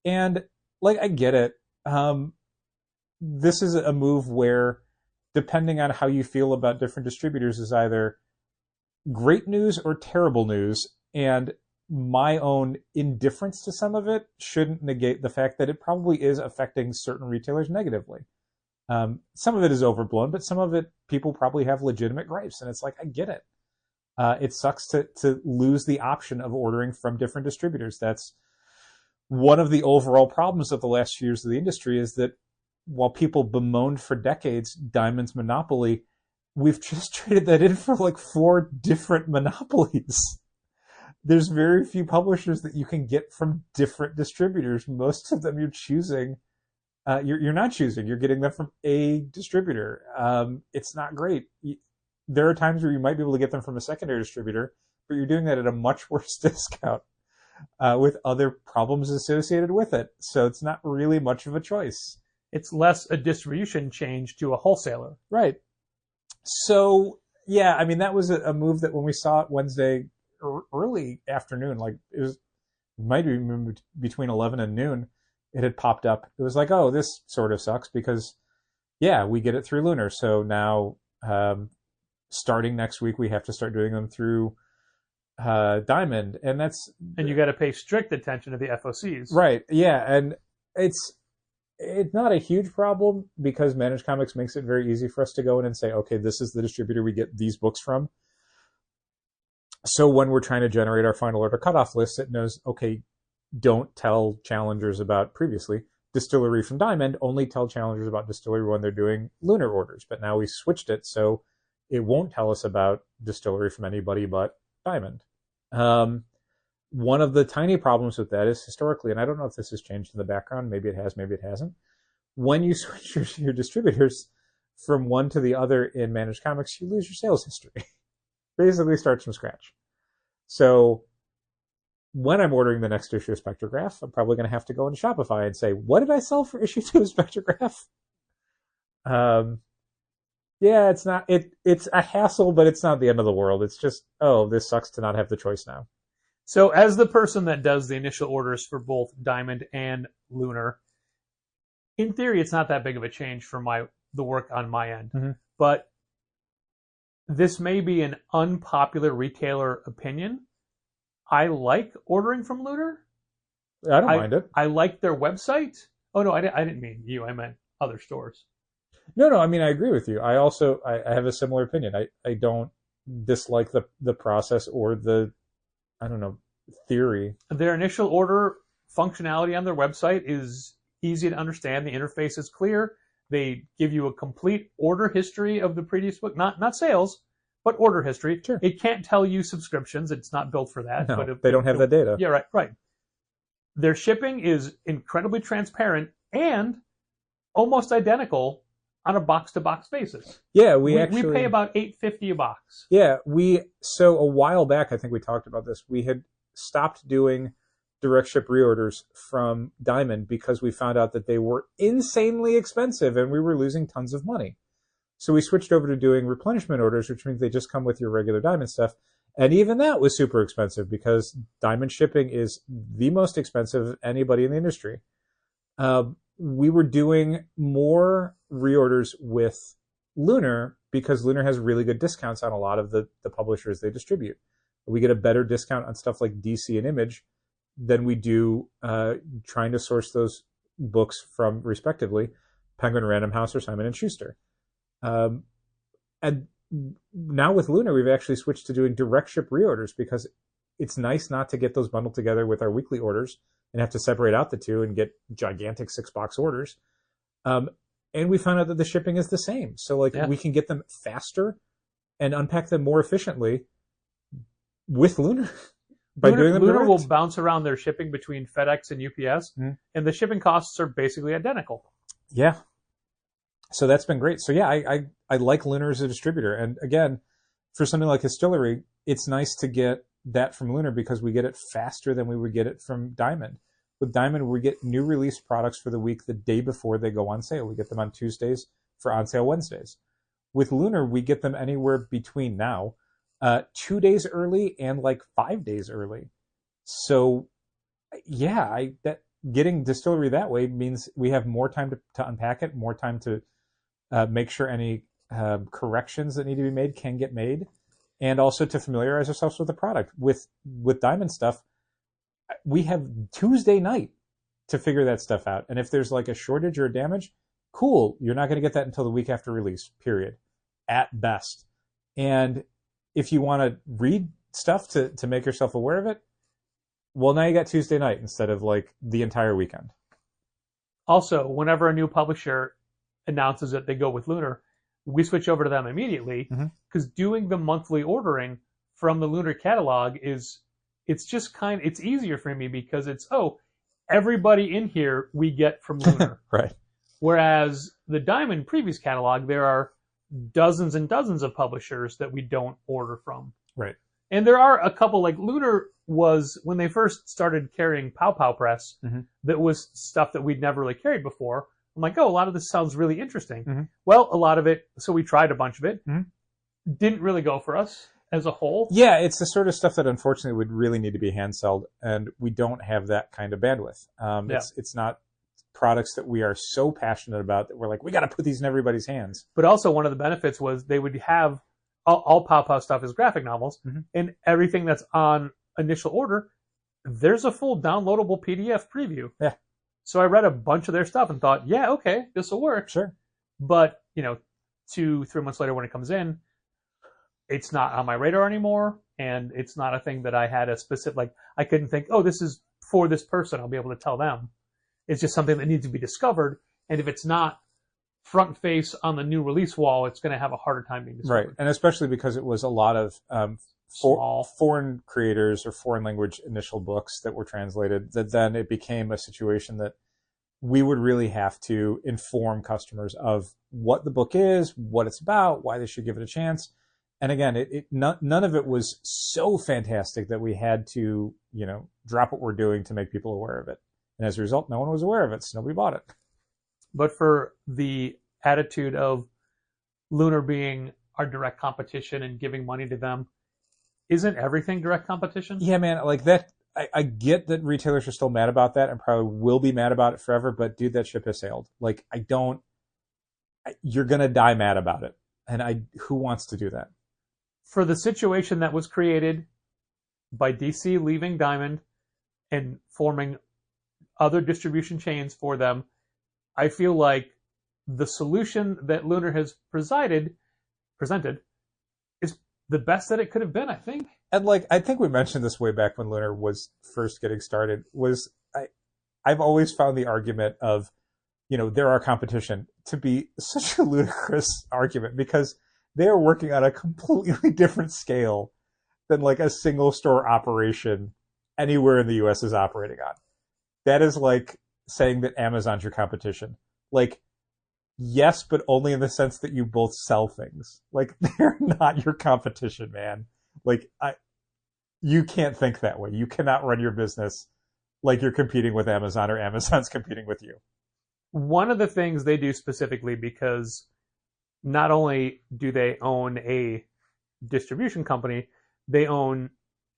And, I get it. This is a move where, depending on how you feel about different distributors, is either great news or terrible news. And my own indifference to some of it shouldn't negate the fact that it probably is affecting certain retailers negatively. Some of it is overblown, but some of it, people probably have legitimate gripes, and it's like, I get it. It sucks to lose the option of ordering from different distributors. That's one of the overall problems of the last few years of the industry, is that while people bemoaned for decades Diamond's monopoly, we've just traded that in for 4 different monopolies. There's very few publishers that you can get from different distributors. Most of them you're choosing. You're not choosing. You're getting them from a distributor. It's not great. There are times where you might be able to get them from a secondary distributor, but you're doing that at a much worse discount with other problems associated with it. So it's not really much of a choice. It's less a distribution change to a wholesaler. Right. So, yeah, I mean, that was a move that when we saw it Wednesday early afternoon, it might be between 11 and noon, it had popped up. It was like, oh, this sort of sucks because, yeah, we get it through Lunar. So now, starting next week, we have to start doing them through Diamond. And you got to pay strict attention to the FOCs. Right. Yeah. And it's not a huge problem because Managed Comics makes it very easy for us to go in and say, okay, this is the distributor we get these books from. So when we're trying to generate our final order cutoff list, it knows, okay, don't tell challengers about previously DSTLRY from Diamond, only tell challengers about DSTLRY when they're doing Lunar orders. But now we switched it, so it won't tell us about DSTLRY from anybody but Diamond. One of the tiny problems with that is historically, and I don't know if this has changed in the background, maybe it has, maybe it hasn't. When you switch your distributors from one to the other in Managed Comics, you lose your sales history. Basically starts from scratch. So when I'm ordering the next issue of Spectrograph, I'm probably going to have to go into Shopify and say, what did I sell for issue 2 of Spectrograph? Yeah, it's not. It's a hassle, but it's not the end of the world. It's just, oh, this sucks to not have the choice now. So as the person that does the initial orders for both Diamond and Lunar, in theory, it's not that big of a change for the work on my end. Mm-hmm. But this may be an unpopular retailer opinion. I like ordering from Lunar. I don't mind it. I like their website. Oh, no, I didn't mean you. I meant other stores. No, I mean, I agree with you. I also, I have a similar opinion. I don't dislike the process or the, I don't know, theory. Their initial order functionality on their website is easy to understand. The interface is clear. They give you a complete order history of the previous book, not sales, but order history. Sure. It can't tell you subscriptions. It's not built for that. No, but they don't have that data. Yeah, right. Their shipping is incredibly transparent and almost identical on a box-to-box basis. Yeah, we actually pay about $8.50 a box. Yeah, so a while back, I think we talked about this. We had stopped doing direct ship reorders from Diamond because we found out that they were insanely expensive and we were losing tons of money. So we switched over to doing replenishment orders, which means they just come with your regular Diamond stuff. And even that was super expensive because Diamond shipping is the most expensive of anybody in the industry. We were doing more reorders with Lunar because Lunar has really good discounts on a lot of the publishers they distribute. We get a better discount on stuff like DC and Image than we do trying to source those books from, respectively, Penguin Random House or Simon & Schuster. And now with Lunar, we've actually switched to doing direct ship reorders because it's nice not to get those bundled together with our weekly orders and have to separate out the two and get gigantic 6-box orders. And we found out that the shipping is the same. So we can get them faster and unpack them more efficiently with Lunar by doing them Lunar direct. will bounce around their shipping between FedEx and UPS, and the shipping costs are basically identical. Yeah. So that's been great. So yeah, I like Lunar as a distributor. And again, for something like DSTLRY, it's nice to get that from Lunar because we get it faster than we would get it from Diamond. With Diamond, we get new release products for the week the day before they go on sale. We get them on Tuesdays for on sale Wednesdays. With Lunar, we get them anywhere between now 2 days early and 5 days early. So yeah, getting DSTLRY that way means we have more time to unpack it, more time to make sure any corrections that need to be made can get made, and also to familiarize ourselves with the product. With Diamond stuff, we have Tuesday night to figure that stuff out. And if there's a shortage or a damage, cool. You're not going to get that until the week after release, period, at best. And if you want to read stuff to make yourself aware of it, well, now you got Tuesday night instead of the entire weekend. Also, whenever a new publisher announces that they go with Lunar, we switch over to them immediately because doing the monthly ordering from the Lunar catalog it's easier for me because everybody in here we get from Lunar. Right. Whereas the Diamond previous catalog, there are dozens and dozens of publishers that we don't order from. Right. And there are a couple, Lunar was, when they first started carrying Pow Pow Press, that was stuff that we'd never really carried before. I'm like, a lot of this sounds really interesting. Well, a lot of it, so we tried a bunch of it, didn't really go for us as a whole. Yeah, it's the sort of stuff that unfortunately would really need to be hand-sold, and we don't have that kind of bandwidth. It's not products that we are so passionate about that we're we got to put these in everybody's hands. But also one of the benefits was they would have, all Pow Pow stuff is graphic novels, and everything that's on initial order, there's a full downloadable PDF preview. Yeah. So I read a bunch of their stuff and thought, yeah, okay, this will work. Sure. But, 2-3 months later when it comes in, it's not on my radar anymore, and it's not a thing that I had a specific, I couldn't think, this is for this person, I'll be able to tell them. It's just something that needs to be discovered, and if it's not front face on the new release wall, it's going to have a harder time being discovered. Right, and especially because it was a lot of foreign creators or foreign language initial books that were translated, that then it became a situation that we would really have to inform customers of what the book is, what it's about, why they should give it a chance. And again, none of it was so fantastic that we had to, drop what we're doing to make people aware of it. And as a result, no one was aware of it, so nobody bought it. But for the attitude of Lunar being our direct competition and giving money to them. Isn't everything direct competition? Yeah, man, like that. I get that retailers are still mad about that and probably will be mad about it forever, but dude, that ship has sailed. Like, you're going to die mad about it. And who wants to do that? For the situation that was created by DC leaving Diamond and forming other distribution chains for them, I feel like the solution that Lunar has presented is the best that it could have been, I think. And like, I think we mentioned this way back when Lunar was first getting started, I've always found the argument of, they're our competition to be such a ludicrous argument, because they are working on a completely different scale than like a single store operation anywhere in the US is operating on. That is like saying that Amazon's your competition. Like, yes, but only in the sense that you both sell things. Like, they're not your competition, man. Like, you can't think that way. You cannot run your business like you're competing with Amazon or Amazon's competing with you. One of the things they do specifically, because not only do they own a distribution company, they own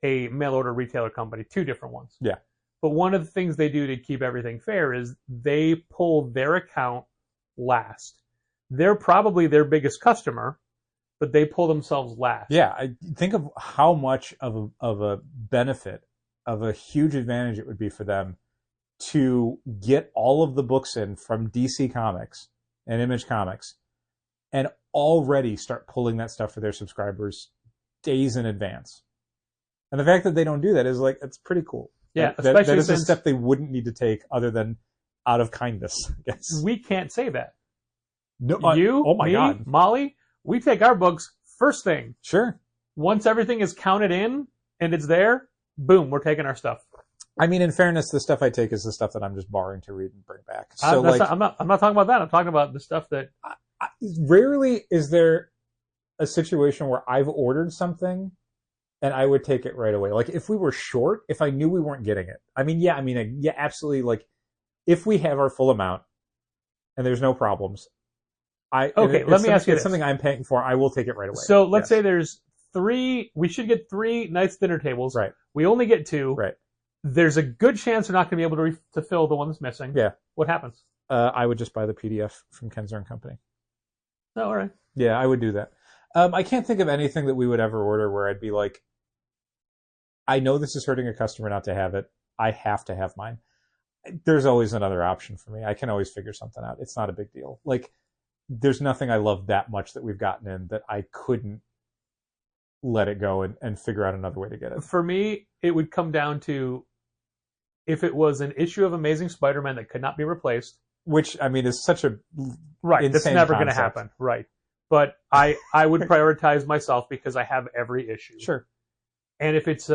a mail order retailer company, two different ones. Yeah. But one of the things they do to keep everything fair is they pull their account last. They're probably their biggest customer, but they pull themselves last. Yeah, I think of how much of a benefit, of a huge advantage it would be for them to get all of the books in from DC Comics and Image Comics and already start pulling that stuff for their subscribers days in advance. And the fact that they don't do that is like, it's pretty cool. Yeah, that is a step they wouldn't need to take other than out of kindness, I guess. We can't say that. No, oh my God, Molly, we take our books first thing. Sure. Once everything is counted in and it's there, boom, we're taking our stuff. I mean, in fairness, the stuff I take is the stuff that I'm just borrowing to read and bring back. So, I'm not talking about that. I'm talking about the stuff that. Rarely is there a situation where I've ordered something and I would take it right away. Like, if we were short, if I knew we weren't getting it. Yeah, absolutely. Like, if we have our full amount and there's no problems, let me ask you this. Something I'm paying for, I will take it right away. So let's say there's 3, we should get 3 nice dinner tables. Right. We only get 2. Right. There's a good chance they're not going to be able to fill the one that's missing. Yeah. What happens? I would just buy the PDF from Kenzer and Company. Oh, all right. Yeah, I would do that. I can't think of anything that we would ever order where I'd be like, I know this is hurting a customer not to have it. I have to have mine. There's always another option for me. I can always figure something out. It's not a big deal. Like, there's nothing I love that much that we've gotten in that I couldn't let it go and figure out another way to get it. For me, it would come down to if it was an issue of Amazing Spider-Man that could not be replaced. Which, I mean, is such a right. That's never going to concept. happen. Right. But I would prioritize myself because I have every issue. Sure. And if it's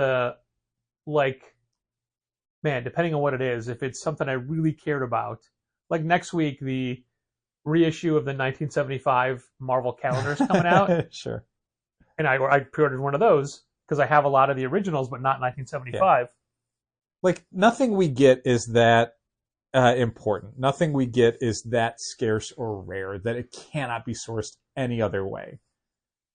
depending on what it is, if it's something I really cared about, like next week, the reissue of the 1975 Marvel calendar is coming out. Sure. And I pre-ordered one of those because I have a lot of the originals, but not 1975. Yeah. Like, nothing we get is that important. Nothing we get is that scarce or rare that it cannot be sourced any other way.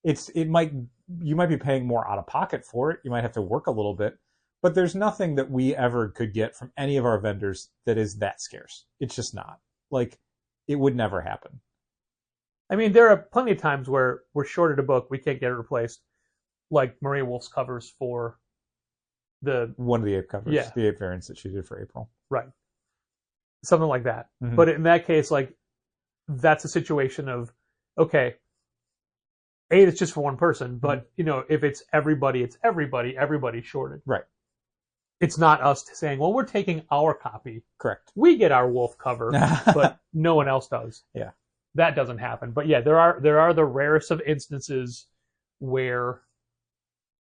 You might be paying more out of pocket for it. You might have to work a little bit, but there's nothing that we ever could get from any of our vendors that is that scarce. It's just not. Like, it would never happen. I mean, there are plenty of times where we're shorted a book, we can't get it replaced, like Maria Wolf's covers for one of the Ape covers, yeah. The Ape variants that she did for April. Right. Something like that. Mm-hmm. But in that case, like, that's a situation of, okay, it's just for one person, but, if it's everybody's shorted. Right. It's not us saying, well, we're taking our copy. Correct. We get our Wolf cover, but no one else does. Yeah. That doesn't happen. But yeah, there are the rarest of instances where,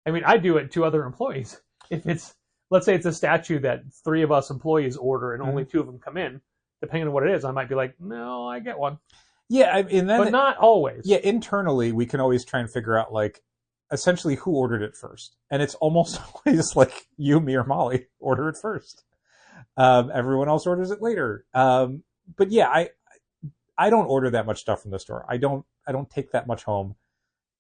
I mean, I do it to other employees. If it's, let's say it's a statue that 3 of us employees order and only 2 of them come in, depending on what it is, I might be like, no, I get one. Yeah, and then but not always. Yeah, internally, we can always try and figure out, like, essentially who ordered it first. And it's almost always like you, me, or Molly order it first. Everyone else orders it later. But yeah, I don't order that much stuff from the store. I don't take that much home.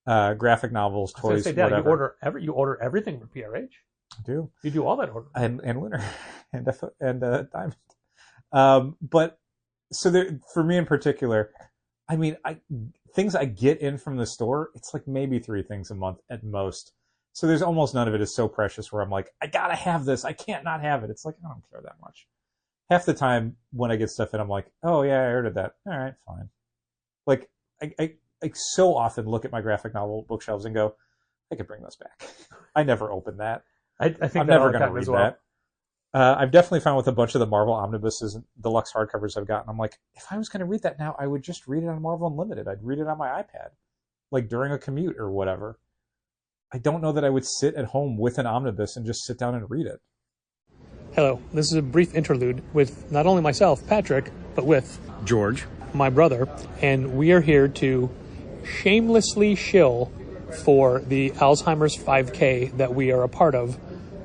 Graphic novels, I was gonna toys, say, Dad, whatever. you order everything from PRH. I do. You do all that order. And Lunar and Diamond. But so there, for me in particular, I mean, things I get in from the store, it's like maybe 3 things a month at most. So there's almost none of it is so precious where I'm like, I gotta have this. I can't not have it. It's like, I don't care that much. Half the time when I get stuff in, I'm like, oh yeah, I ordered that. All right, fine. Like I so often look at my graphic novel bookshelves and go, I could bring those back. I never open that. I think I'm that never all the going to time read as well. that. I've definitely found with a bunch of the Marvel omnibuses and deluxe hardcovers I've gotten, I'm like, if I was going to read that now, I would just read it on Marvel Unlimited. I'd read it on my iPad, like during a commute or whatever. I don't know that I would sit at home with an omnibus and just sit down and read it. Hello, this is a brief interlude with not only myself, Patrick, but with George, my brother, and we are here to shamelessly shill for the Alzheimer's 5K that we are a part of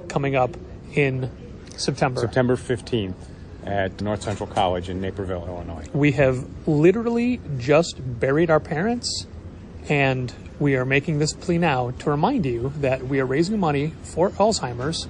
coming up in September. September 15th at North Central College in Naperville, Illinois. We have literally just buried our parents, and we are making this plea now to remind you that we are raising money for Alzheimer's,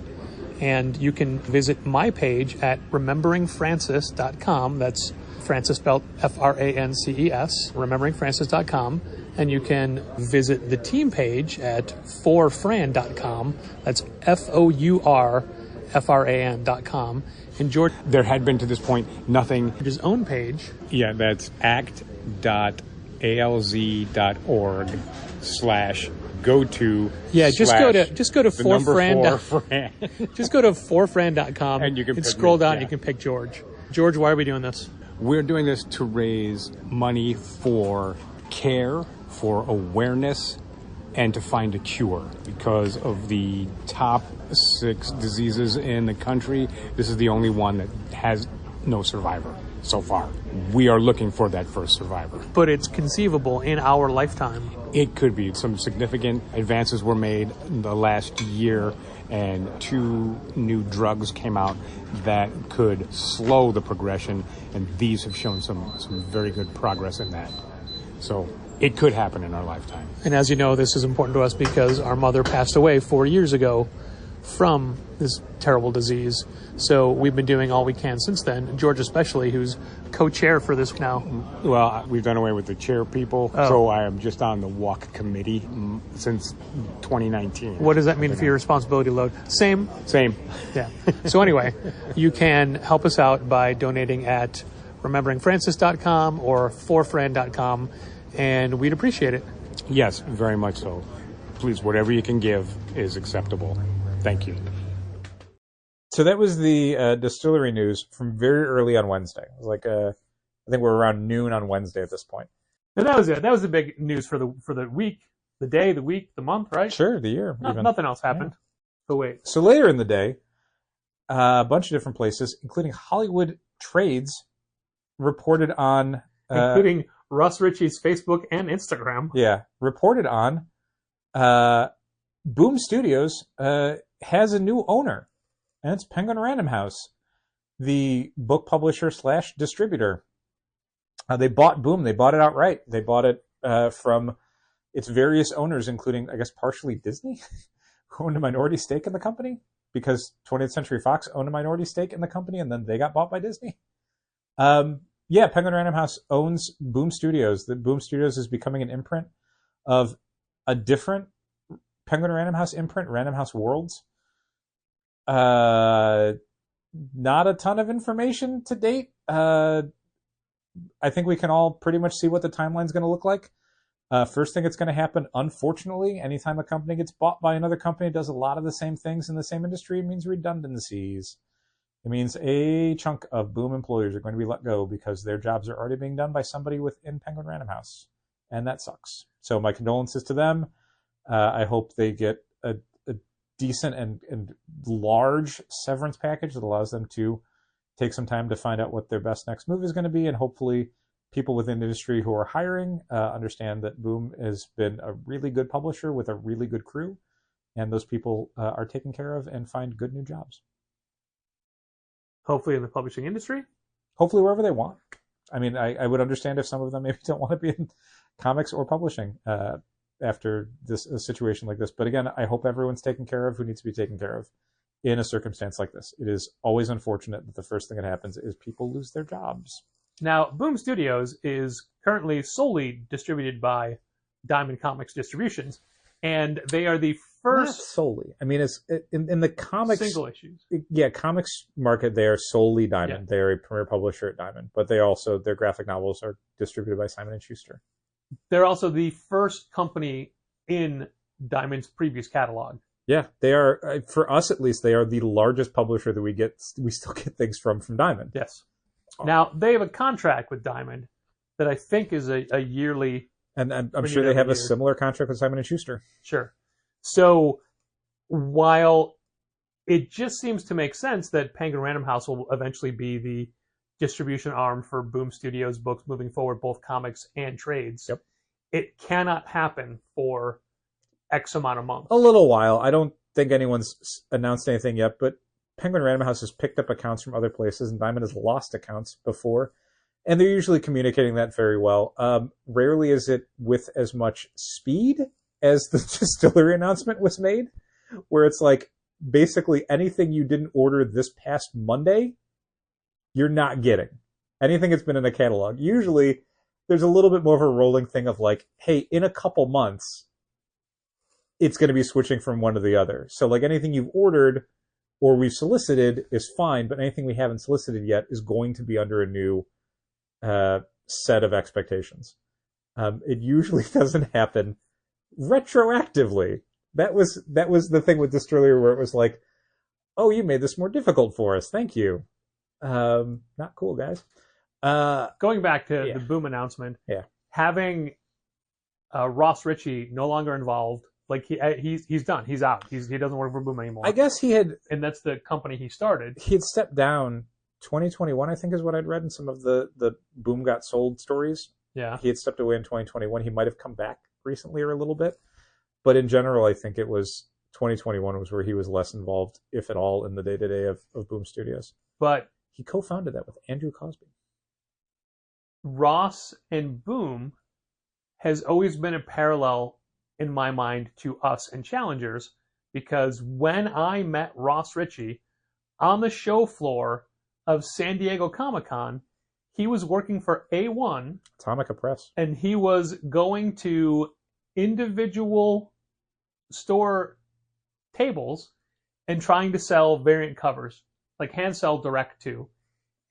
and you can visit my page at rememberingfrancis.com. That's Francis spelled Frances, rememberingfrancis.com. And you can visit the team page at forfran.com. That's FOURFRAN.com. And George, There had been to this point nothing. his own page. Yeah, that's act.alz.org/go-to. Yeah, just go to the number forfran. 4 Fran. Just go to forfran.com And you can pick scroll me, down. yeah. You can pick George. George, why are we doing this? We're doing this to raise money for care, for awareness, and to find a cure. Because of the top 6 diseases in the country, this is the only one that has no survivor so far. We are looking for that first survivor. But it's conceivable in our lifetime. It could be. Some significant advances were made in the last year, and 2 new drugs came out that could slow the progression, and these have shown some very good progress in that. So it could happen in our lifetime. And as you know, this is important to us because our mother passed away 4 years ago from this terrible disease. So we've been doing all we can since then. George especially, who's co-chair for this now. Well, we've done away with the chair people, so I am just on the walk committee since 2019. What does that mean for your responsibility load? Same. Yeah. So anyway, you can help us out by donating at rememberingfrancis.com or forfran.com, and we'd appreciate it. Yes, very much so. Please, whatever you can give is acceptable. Thank you. So that was the distillery news from very early on Wednesday. It was like I think we're around noon on Wednesday at this point. And that was it. That was the big news for the week, the day, the week, the month, right? Sure, the year. Even. Nothing else happened. But wait. So later in the day, a bunch of different places, including Hollywood Trades, reported on... including Russ Ritchie's Facebook and Instagram. Yeah, reported on Boom Studios has a new owner, and it's Penguin Random House, the book publisher / distributor. They bought Boom. They bought it outright. They bought it from its various owners, including, I guess, partially Disney, who owned a minority stake in the company, because 20th Century Fox owned a minority stake in the company, and then they got bought by Disney. Yeah, Penguin Random House owns Boom Studios. The Boom Studios is becoming an imprint of a different Penguin Random House imprint, Random House Worlds. Not a ton of information to date. I think we can all pretty much see what the timeline's going to look like. First thing that's going to happen, unfortunately, anytime a company gets bought by another company, does a lot of the same things in the same industry, it means redundancies. It means a chunk of Boom employees are going to be let go because their jobs are already being done by somebody within Penguin Random House. And that sucks. So my condolences to them. I hope they get a decent and large severance package that allows them to take some time to find out what their best next move is going to be. And hopefully people within the industry who are hiring understand that Boom has been a really good publisher with a really good crew. And those people are taken care of and find good new jobs. Hopefully in the publishing industry. Hopefully wherever they want. I mean, I would understand if some of them maybe don't want to be in comics or publishing after a situation like this. But again, I hope everyone's taken care of who needs to be taken care of in a circumstance like this. It is always unfortunate that the first thing that happens is people lose their jobs. Now, Boom Studios is currently solely distributed by Diamond Comics Distributions, and they are the Not first solely. I mean, it's in the comics single issues. Comics market. They are solely Diamond. Yeah. They are a premier publisher at Diamond, but they also their graphic novels are distributed by Simon and Schuster. They're also the first company in Diamond's previous catalog. Yeah, they are. For us, at least, they are the largest publisher that we still get things from Diamond. Yes. Now, they have a contract with Diamond that I think is a yearly... And I'm sure they have a similar contract with Simon & Schuster. Sure. So while it just seems to make sense that Penguin Random House will eventually be the distribution arm for Boom Studios books moving forward, both comics and trades, Yep. It cannot happen for X amount of months. A little while. I don't think anyone's announced anything yet, but Penguin Random House has picked up accounts from other places, and Diamond has lost accounts before. And they're usually communicating that very well. Rarely is it with as much speed as the distillery announcement was made, where it's like, basically anything you didn't order this past Monday, you're not getting. Anything that's been in the catalog. Usually, there's a little bit more of a rolling thing of like, hey, in a couple months, it's going to be switching from one to the other. So like anything you've ordered or we've solicited is fine, but anything we haven't solicited yet is going to be under a new set of expectations. It usually doesn't happen retroactively. That was the thing with Distillery where it was like, oh, you made this more difficult for us. Thank you. Not cool, guys. Going back to the Boom announcement, having Ross Ritchie no longer involved, like he's done, he's out, he doesn't work for Boom anymore. I guess he had, and that's the company he started. He had stepped down 2021, I think is what I'd read in some of the Boom Got Sold stories. Yeah, he had stepped away in 2021. He might have come back recently or a little bit, but in general, I think it was 2021 was where he was less involved, if at all, in the day-to-day of Boom Studios. But he co-founded that with Andrew Cosby. Ross and Boom has always been a parallel in my mind to us and Challengers, because when I met Ross Ritchie on the show floor of San Diego Comic-Con, he was working for A1 Atomica Press, and he was going to individual store tables and trying to sell variant covers, like hand sell direct to,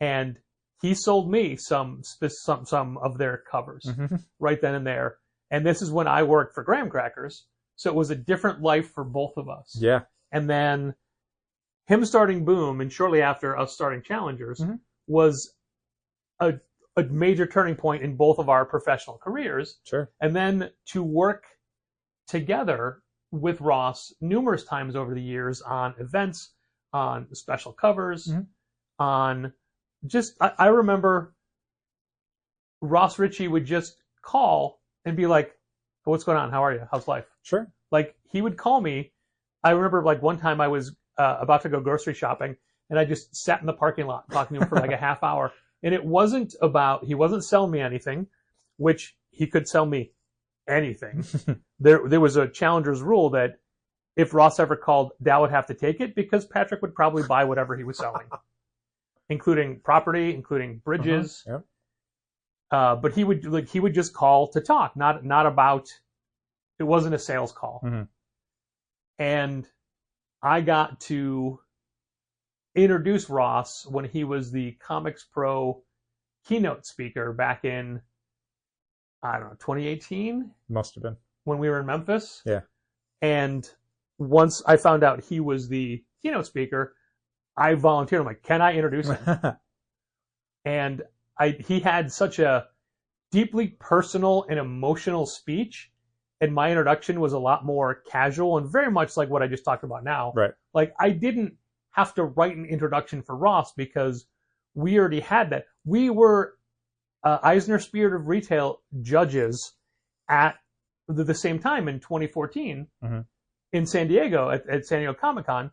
and he sold me some of their covers right then and there. And this is when I worked for Graham Crackers, so it was a different life for both of us. Yeah. And then him starting Boom, and shortly after us starting Challengers, was a major turning point in both of our professional careers. Sure. And then to work together with Ross numerous times over the years on events, on special covers, on just, I remember Ross Ritchie would just call and be like, what's going on? How are you? How's life? Sure. Like, he would call me. I remember, like, one time I was about to go grocery shopping, and I just sat in the parking lot talking to him for like a half hour. And it wasn't about, he wasn't selling me anything, which he could sell me anything. There was a Challenger's rule that if Ross ever called, Dal would have to take it, because Patrick would probably buy whatever he was selling, including property, including bridges. Yep. But he would just call to talk, not about, it wasn't a sales call. And I got to introduce Ross when he was the Comics Pro keynote speaker back in, I don't know, 2018? Must have been. When we were in Memphis. Yeah. And once I found out he was the keynote speaker, I volunteered. I'm like, can I introduce him? And he had such a deeply personal and emotional speech, and my introduction was a lot more casual and very much like what I just talked about now. Right. Like, I didn't have to write an introduction for Ross because we already had that. We were Eisner Spirit of Retail judges at the same time in 2014 in San Diego at San Diego Comic-Con.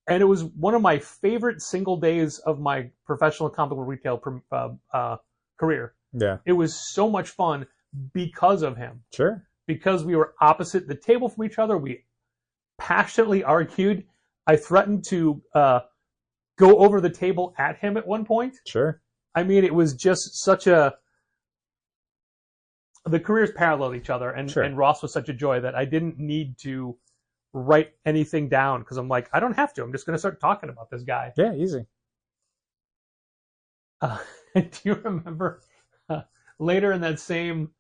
And it was one of my favorite single days of my professional comic book retail career. Yeah. It was so much fun because of him. Sure. Because we were opposite the table from each other. We passionately argued. I threatened to go over the table at him at one point. Sure. I mean, it was just such a... The careers paralleled each other, and, Sure. and Ross was such a joy that I didn't need to write anything down because I'm like, I don't have to. I'm just going to start talking about this guy. Yeah, easy. Do you remember later in that same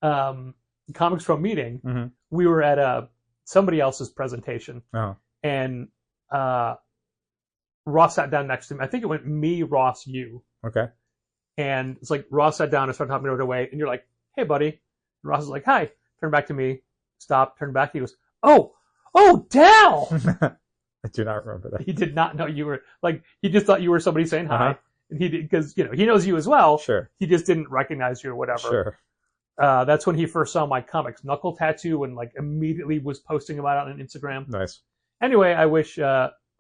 Comics Pro meeting, Mm-hmm. we were at somebody else's presentation, Oh. and Ross sat down next to me. I think it went me, Ross, you. Okay. And it's like Ross sat down and started talking right away, and you're like, hey, buddy. And Ross is like, hi. Turn back to me. Stop. Turn back. He goes, oh, Dal! I do not remember that. He did not know you were, like, he just thought you were somebody saying hi. Uh-huh. And he did, because, you know, he knows you as well. Sure. He just didn't recognize you or whatever. Sure. That's when he first saw my comics knuckle tattoo and, like, immediately was posting about it on Instagram. Nice. Anyway, I wish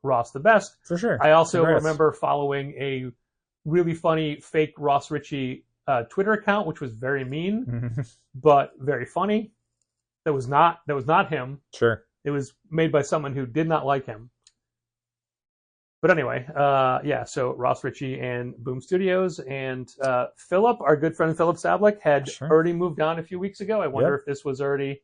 Ross the best. For sure. I also Congrats. remember following a really funny fake Ross Ritchie Twitter account, which was very mean, Mhm. but very funny. That was not him. Sure. It was made by someone who did not like him. But anyway, yeah, so Ross Ritchie and Boom Studios, and Philip, our good friend Philip Sablik, had Sure. already moved on a few weeks ago. I wonder if this was already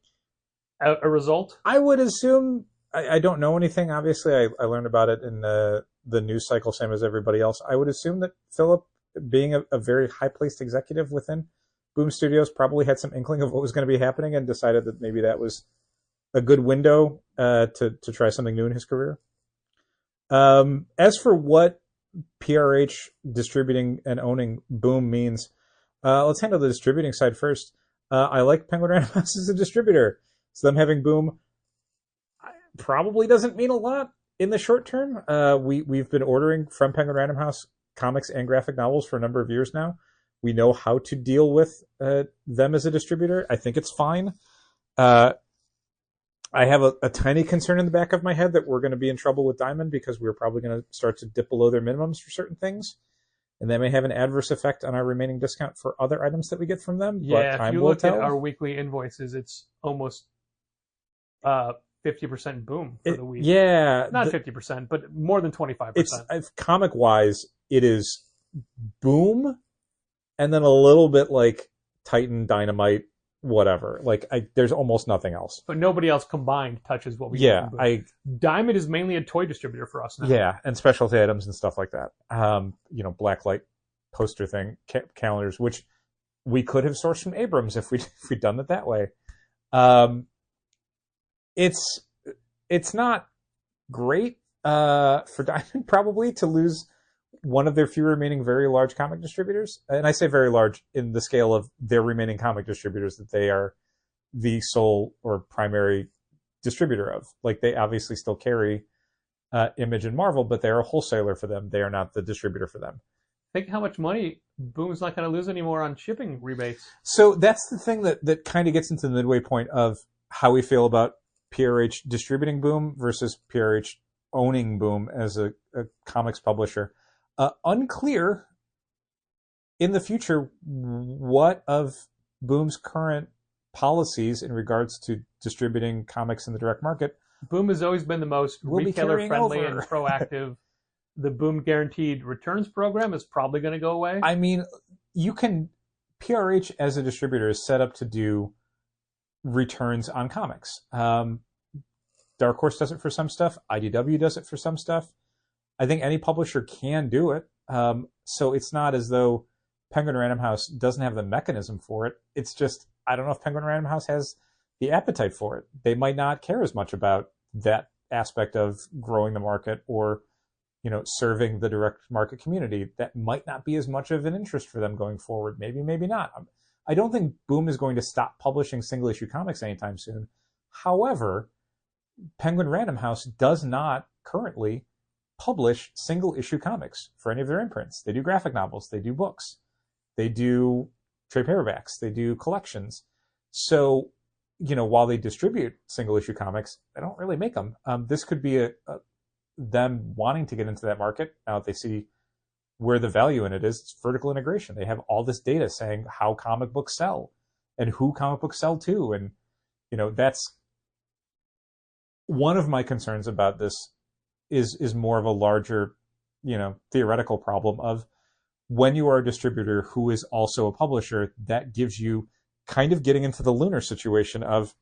a result. I would assume, I don't know anything, obviously. I learned about it in the news cycle, same as everybody else. I would assume that Philip, being a very high-placed executive within Boom Studios, probably had some inkling of what was going to be happening and decided that maybe that was a good window to try something new in his career. As for what PRH distributing and owning Boom means, let's handle the distributing side first. I like Penguin Random House as a distributor. So them having Boom probably doesn't mean a lot in the short term. We've been ordering from Penguin Random House comics and graphic novels for a number of years now. We know how to deal with them as a distributor. I think it's fine. I have a tiny concern in the back of my head that we're going to be in trouble with Diamond because we're probably going to start to dip below their minimums for certain things. And that may have an adverse effect on our remaining discount for other items that we get from them. Yeah, but time if you will look tell. at our weekly invoices, it's almost 50% Boom for the week. Yeah. Not 50%, but more than 25%. It's comic-wise, it is Boom, and then a little bit like Titan, Dynamite, whatever. Like, there's almost nothing else. But nobody else combined touches what we get Yeah, from Boom. Diamond is mainly a toy distributor for us now. Yeah, and specialty items and stuff like that. Blacklight poster thing, calendars, which we could have sourced from Abrams if we'd done it that way. It's not great for Diamond probably to lose one of their few remaining very large comic distributors. And I say very large in the scale of their remaining comic distributors that they are the sole or primary distributor of. Like, they obviously still carry Image and Marvel, but they're a wholesaler for them. They are not the distributor for them. Think how much money Boom's not going to lose anymore on shipping rebates. So that's the thing that kind of gets into the midway point of how we feel about PRH distributing Boom versus PRH owning Boom as a comics publisher. Unclear in the future what of Boom's current policies in regards to distributing comics in the direct market. Boom has always been the most retailer-friendly and over. proactive. The Boom Guaranteed Returns program is probably going to go away. I mean, PRH as a distributor is set up to do returns on comics. Dark Horse does it for some stuff. IDW does it for some stuff. I think any publisher can do it. So it's not as though Penguin Random House doesn't have the mechanism for it. It's just, I don't know if Penguin Random House has the appetite for it. They might not care as much about that aspect of growing the market or, serving the direct market community. That might not be as much of an interest for them going forward. Maybe, maybe not. I don't think Boom is going to stop publishing single issue comics anytime soon. However, Penguin Random House does not currently publish single issue comics for any of their imprints. They do graphic novels, they do books, they do trade paperbacks, they do collections. So, while they distribute single issue comics, they don't really make them. This could be them wanting to get into that market now that they see where the value in it is. It's vertical integration. They have all this data saying how comic books sell and who comic books sell to. And, that's one of my concerns about this is more of a larger, theoretical problem of when you are a distributor who is also a publisher, that gives you kind of getting into the Lunar situation of,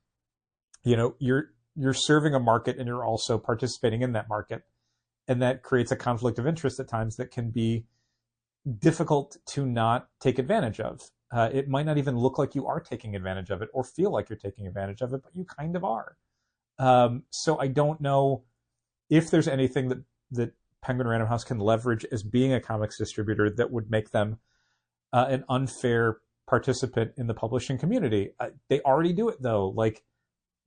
you're serving a market and you're also participating in that market. And that creates a conflict of interest at times that can be difficult to not take advantage of. It might not even look like you are taking advantage of it or feel like you're taking advantage of it, but you kind of are. So I don't know if there's anything that Penguin Random House can leverage as being a comics distributor that would make them an unfair participant in the publishing community. They already do it, though. Like,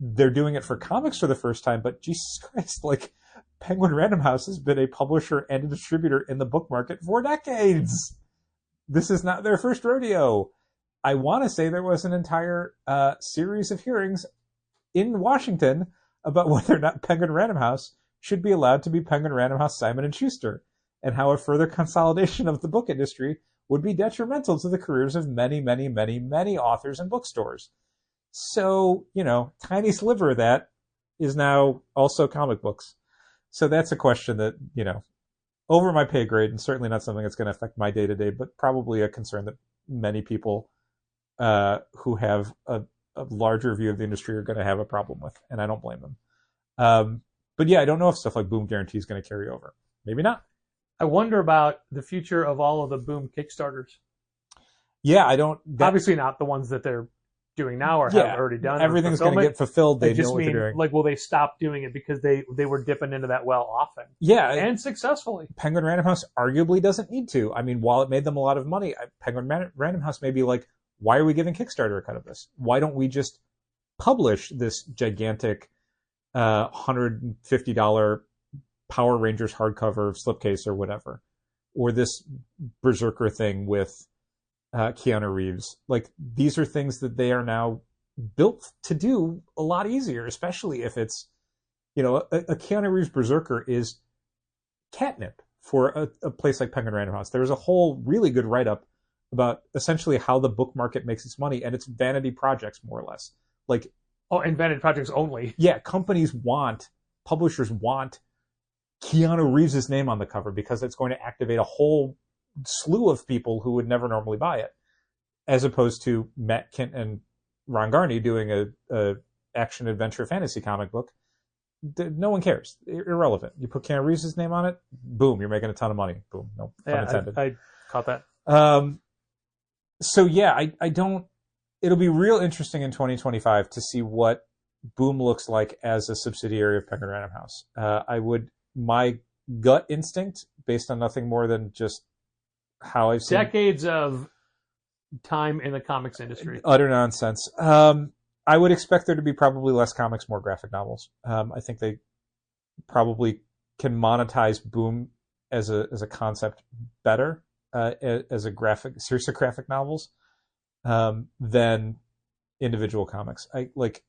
they're doing it for comics for the first time, but Jesus Christ, like, Penguin Random House has been a publisher and a distributor in the book market for decades. This is not their first rodeo. I want to say there was an entire series of hearings in Washington about whether or not Penguin Random House should be allowed to be Penguin Random House Simon & Schuster, and how a further consolidation of the book industry would be detrimental to the careers of many, many, many, many authors and bookstores. So, tiny sliver of that is now also comic books. So that's a question that, over my pay grade, and certainly not something that's going to affect my day-to-day, but probably a concern that many people who have a larger view of the industry are going to have a problem with, and I don't blame them. But yeah, I don't know if stuff like Boom Guarantee is going to carry over. Maybe not. I wonder about the future of all of the Boom Kickstarters. Yeah, I don't... Obviously not the ones that they're doing now or have already done. Everything's going to get fulfilled. They know what they're doing. Like, will they stop doing it because they were dipping into that well often? Yeah. And successfully. Penguin Random House arguably doesn't need to. I mean, while it made them a lot of money, Penguin Random House may be like, why are we giving Kickstarter a cut of this? Why don't we just publish this gigantic $150 Power Rangers hardcover slipcase or whatever? Or this Berserker thing with Keanu Reeves. Like, these are things that they are now built to do a lot easier, especially if it's, a Keanu Reeves Berserker is catnip for a place like Penguin Random House. There was a whole really good write-up about essentially how the book market makes its money, and it's vanity projects, more or less. Like, and vanity projects only. Yeah, publishers want Keanu Reeves' name on the cover because it's going to activate a whole slew of people who would never normally buy it, as opposed to Matt Kint and Ron Garney doing a action adventure fantasy comic book. No one cares. Irrelevant. You put Keanu Reeves' name on it, boom, you're making a ton of money. Boom. No pun intended. I caught that. So yeah, I don't. It'll be real interesting in 2025 to see what Boom looks like as a subsidiary of Penguin Random House. My gut instinct, based on nothing more than just how I've seen decades of time in the comics industry, utter nonsense. I would expect there to be probably less comics, more graphic novels. I think they probably can monetize Boom as a concept better as a series of graphic novels than individual comics. I like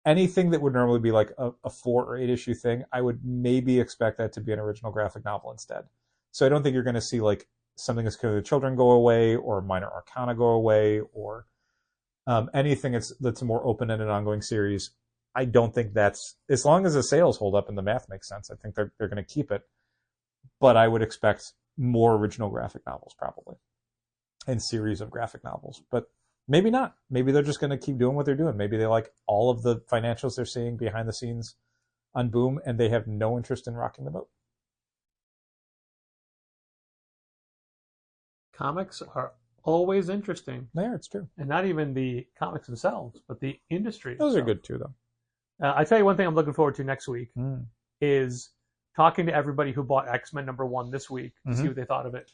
anything that would normally be like a 4 or 8 issue thing. I would maybe expect that to be an original graphic novel instead. So I don't think you're going to see like something that's Kill the Children go away, or Minor Arcana go away, or anything that's a more open-ended ongoing series. I don't think that's, as long as the sales hold up and the math makes sense, I think they're going to keep it. But I would expect more original graphic novels probably, and series of graphic novels. But maybe not. Maybe they're just going to keep doing what they're doing. Maybe they like all of the financials they're seeing behind the scenes on Boom, and they have no interest in rocking the boat. Comics are always interesting. Yeah, it's true. And not even the comics themselves, but the industry. Those are good too, though. I tell you one thing I'm looking forward to next week is talking to everybody who bought X-Men #1 this week to see what they thought of it.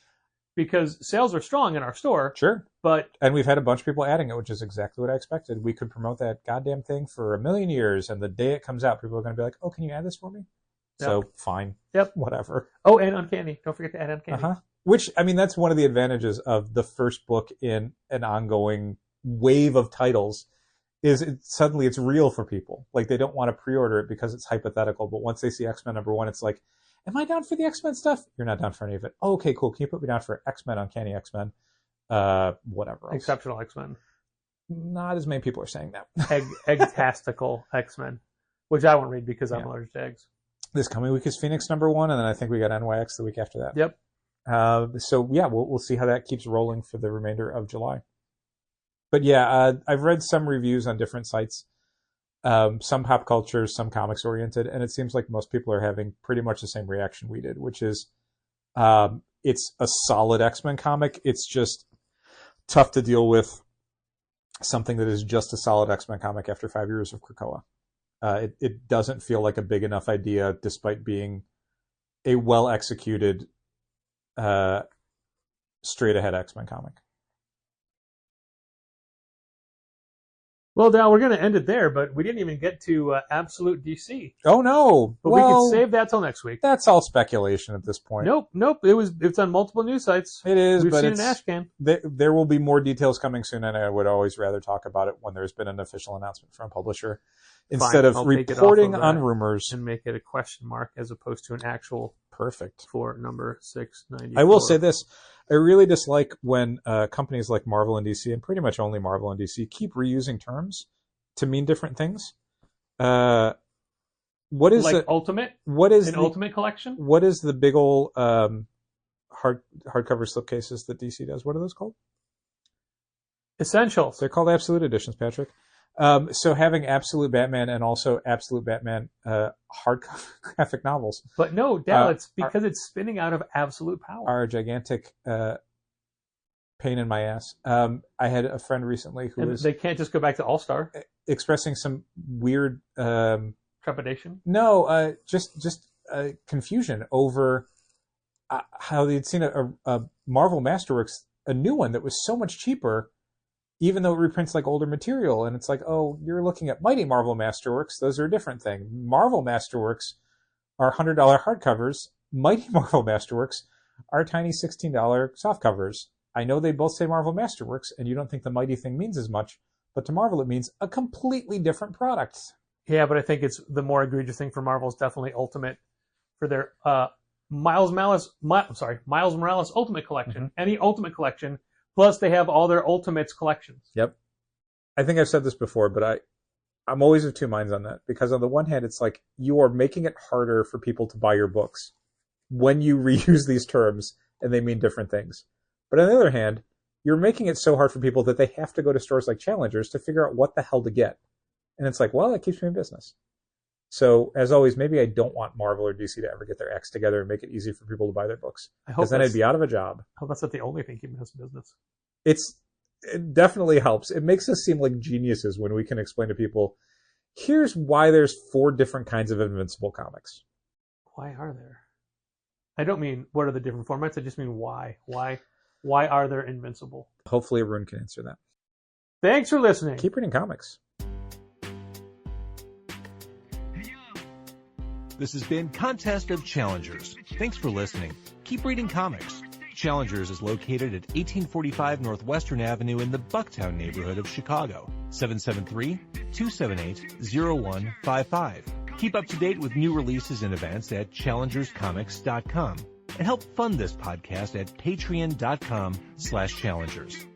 Because sales are strong in our store. Sure. But and we've had a bunch of people adding it, which is exactly what I expected. We could promote that goddamn thing for 1,000,000 years, and the day it comes out, people are going to be like, oh, can you add this for me? Yep. So, fine. Yep. Whatever. Oh, and Uncanny. Don't forget to add Uncanny. Which, I mean, that's one of the advantages of the first book in an ongoing wave of titles, is suddenly it's real for people. Like, they don't want to pre-order it because it's hypothetical, but once they see X-Men #1, it's like, Am I down for the X-Men stuff? You're not down for any of it. Oh, okay, cool. Can you put me down for X-Men, Uncanny X-Men, whatever else? Exceptional X-Men. Not as many people are saying that. Egg-tastical X-Men, which I won't read because I'm allergic to eggs. This coming week is Phoenix #1, and then I think we got NYX the week after that. Yep. So yeah, we'll see how that keeps rolling for the remainder of July. But yeah, I've read some reviews on different sites, some pop culture, some comics oriented, and it seems like most people are having pretty much the same reaction we did, which is it's a solid X-Men comic. It's just tough to deal with something that is just a solid X-Men comic after 5 years of Krakoa. It doesn't feel like a big enough idea, despite being a well-executed, straight-ahead X-Men comic. Well, Dal, we're going to end it there, but we didn't even get to Absolute DC. Oh no! But we can save that till next week. That's all speculation at this point. Nope. It's on multiple news sites. It is, We've but seen an Ashcan. There will be more details coming soon, and I would always rather talk about it when there's been an official announcement from a publisher, instead of reporting on rumors and make it a question mark as opposed to an actual perfect for number 694. I will say this. I really dislike when companies like Marvel and DC, and pretty much only Marvel and DC, keep reusing terms to mean different things. What is like Ultimate? What is an Ultimate collection? What is the big old hardcover slipcases that DC does? What are those called? Essentials. They're called Absolute Editions, Patrick. So having Absolute Batman and also Absolute Batman hardcover graphic novels. But no, Dal, it's because it's spinning out of absolute power. Are a gigantic pain in my ass. I had a friend recently who was... They can't just go back to All-Star. Expressing some weird... trepidation? No, just confusion over how they'd seen a Marvel Masterworks, a new one that was so much cheaper, even though it reprints like older material. And it's like, oh, you're looking at Mighty Marvel Masterworks. Those are a different thing. Marvel Masterworks are $100 hardcovers. Mighty Marvel Masterworks are tiny $16 softcovers. I know they both say Marvel Masterworks, and you don't think the Mighty thing means as much, but to Marvel it means a completely different product. Yeah, but I think it's the more egregious thing for Marvel is definitely Ultimate for their Miles Morales Ultimate Collection. Mm-hmm. Any Ultimate Collection. Plus, they have all their Ultimates collections. Yep. I think I've said this before, but I'm always of two minds on that. Because on the one hand, it's like you are making it harder for people to buy your books when you reuse these terms and they mean different things. But on the other hand, you're making it so hard for people that they have to go to stores like Challengers to figure out what the hell to get. And it's like, well, that keeps me in business. So, as always, maybe I don't want Marvel or DC to ever get their acts together and make it easy for people to buy their books. Because then I'd be out of a job. I hope that's not the only thing keeping us in business. It definitely helps. It makes us seem like geniuses when we can explain to people, here's why there's 4 different kinds of Invincible comics. Why are there? I don't mean what are the different formats. I just mean why. Why are there Invincible? Hopefully everyone can answer that. Thanks for listening. Keep reading comics. This has been Contest of Challengers. Thanks for listening. Keep reading comics. Challengers is located at 1845 Northwestern Avenue in the Bucktown neighborhood of Chicago. 773-278-0155. Keep up to date with new releases and events at challengerscomics.com. And help fund this podcast at patreon.com/challengers.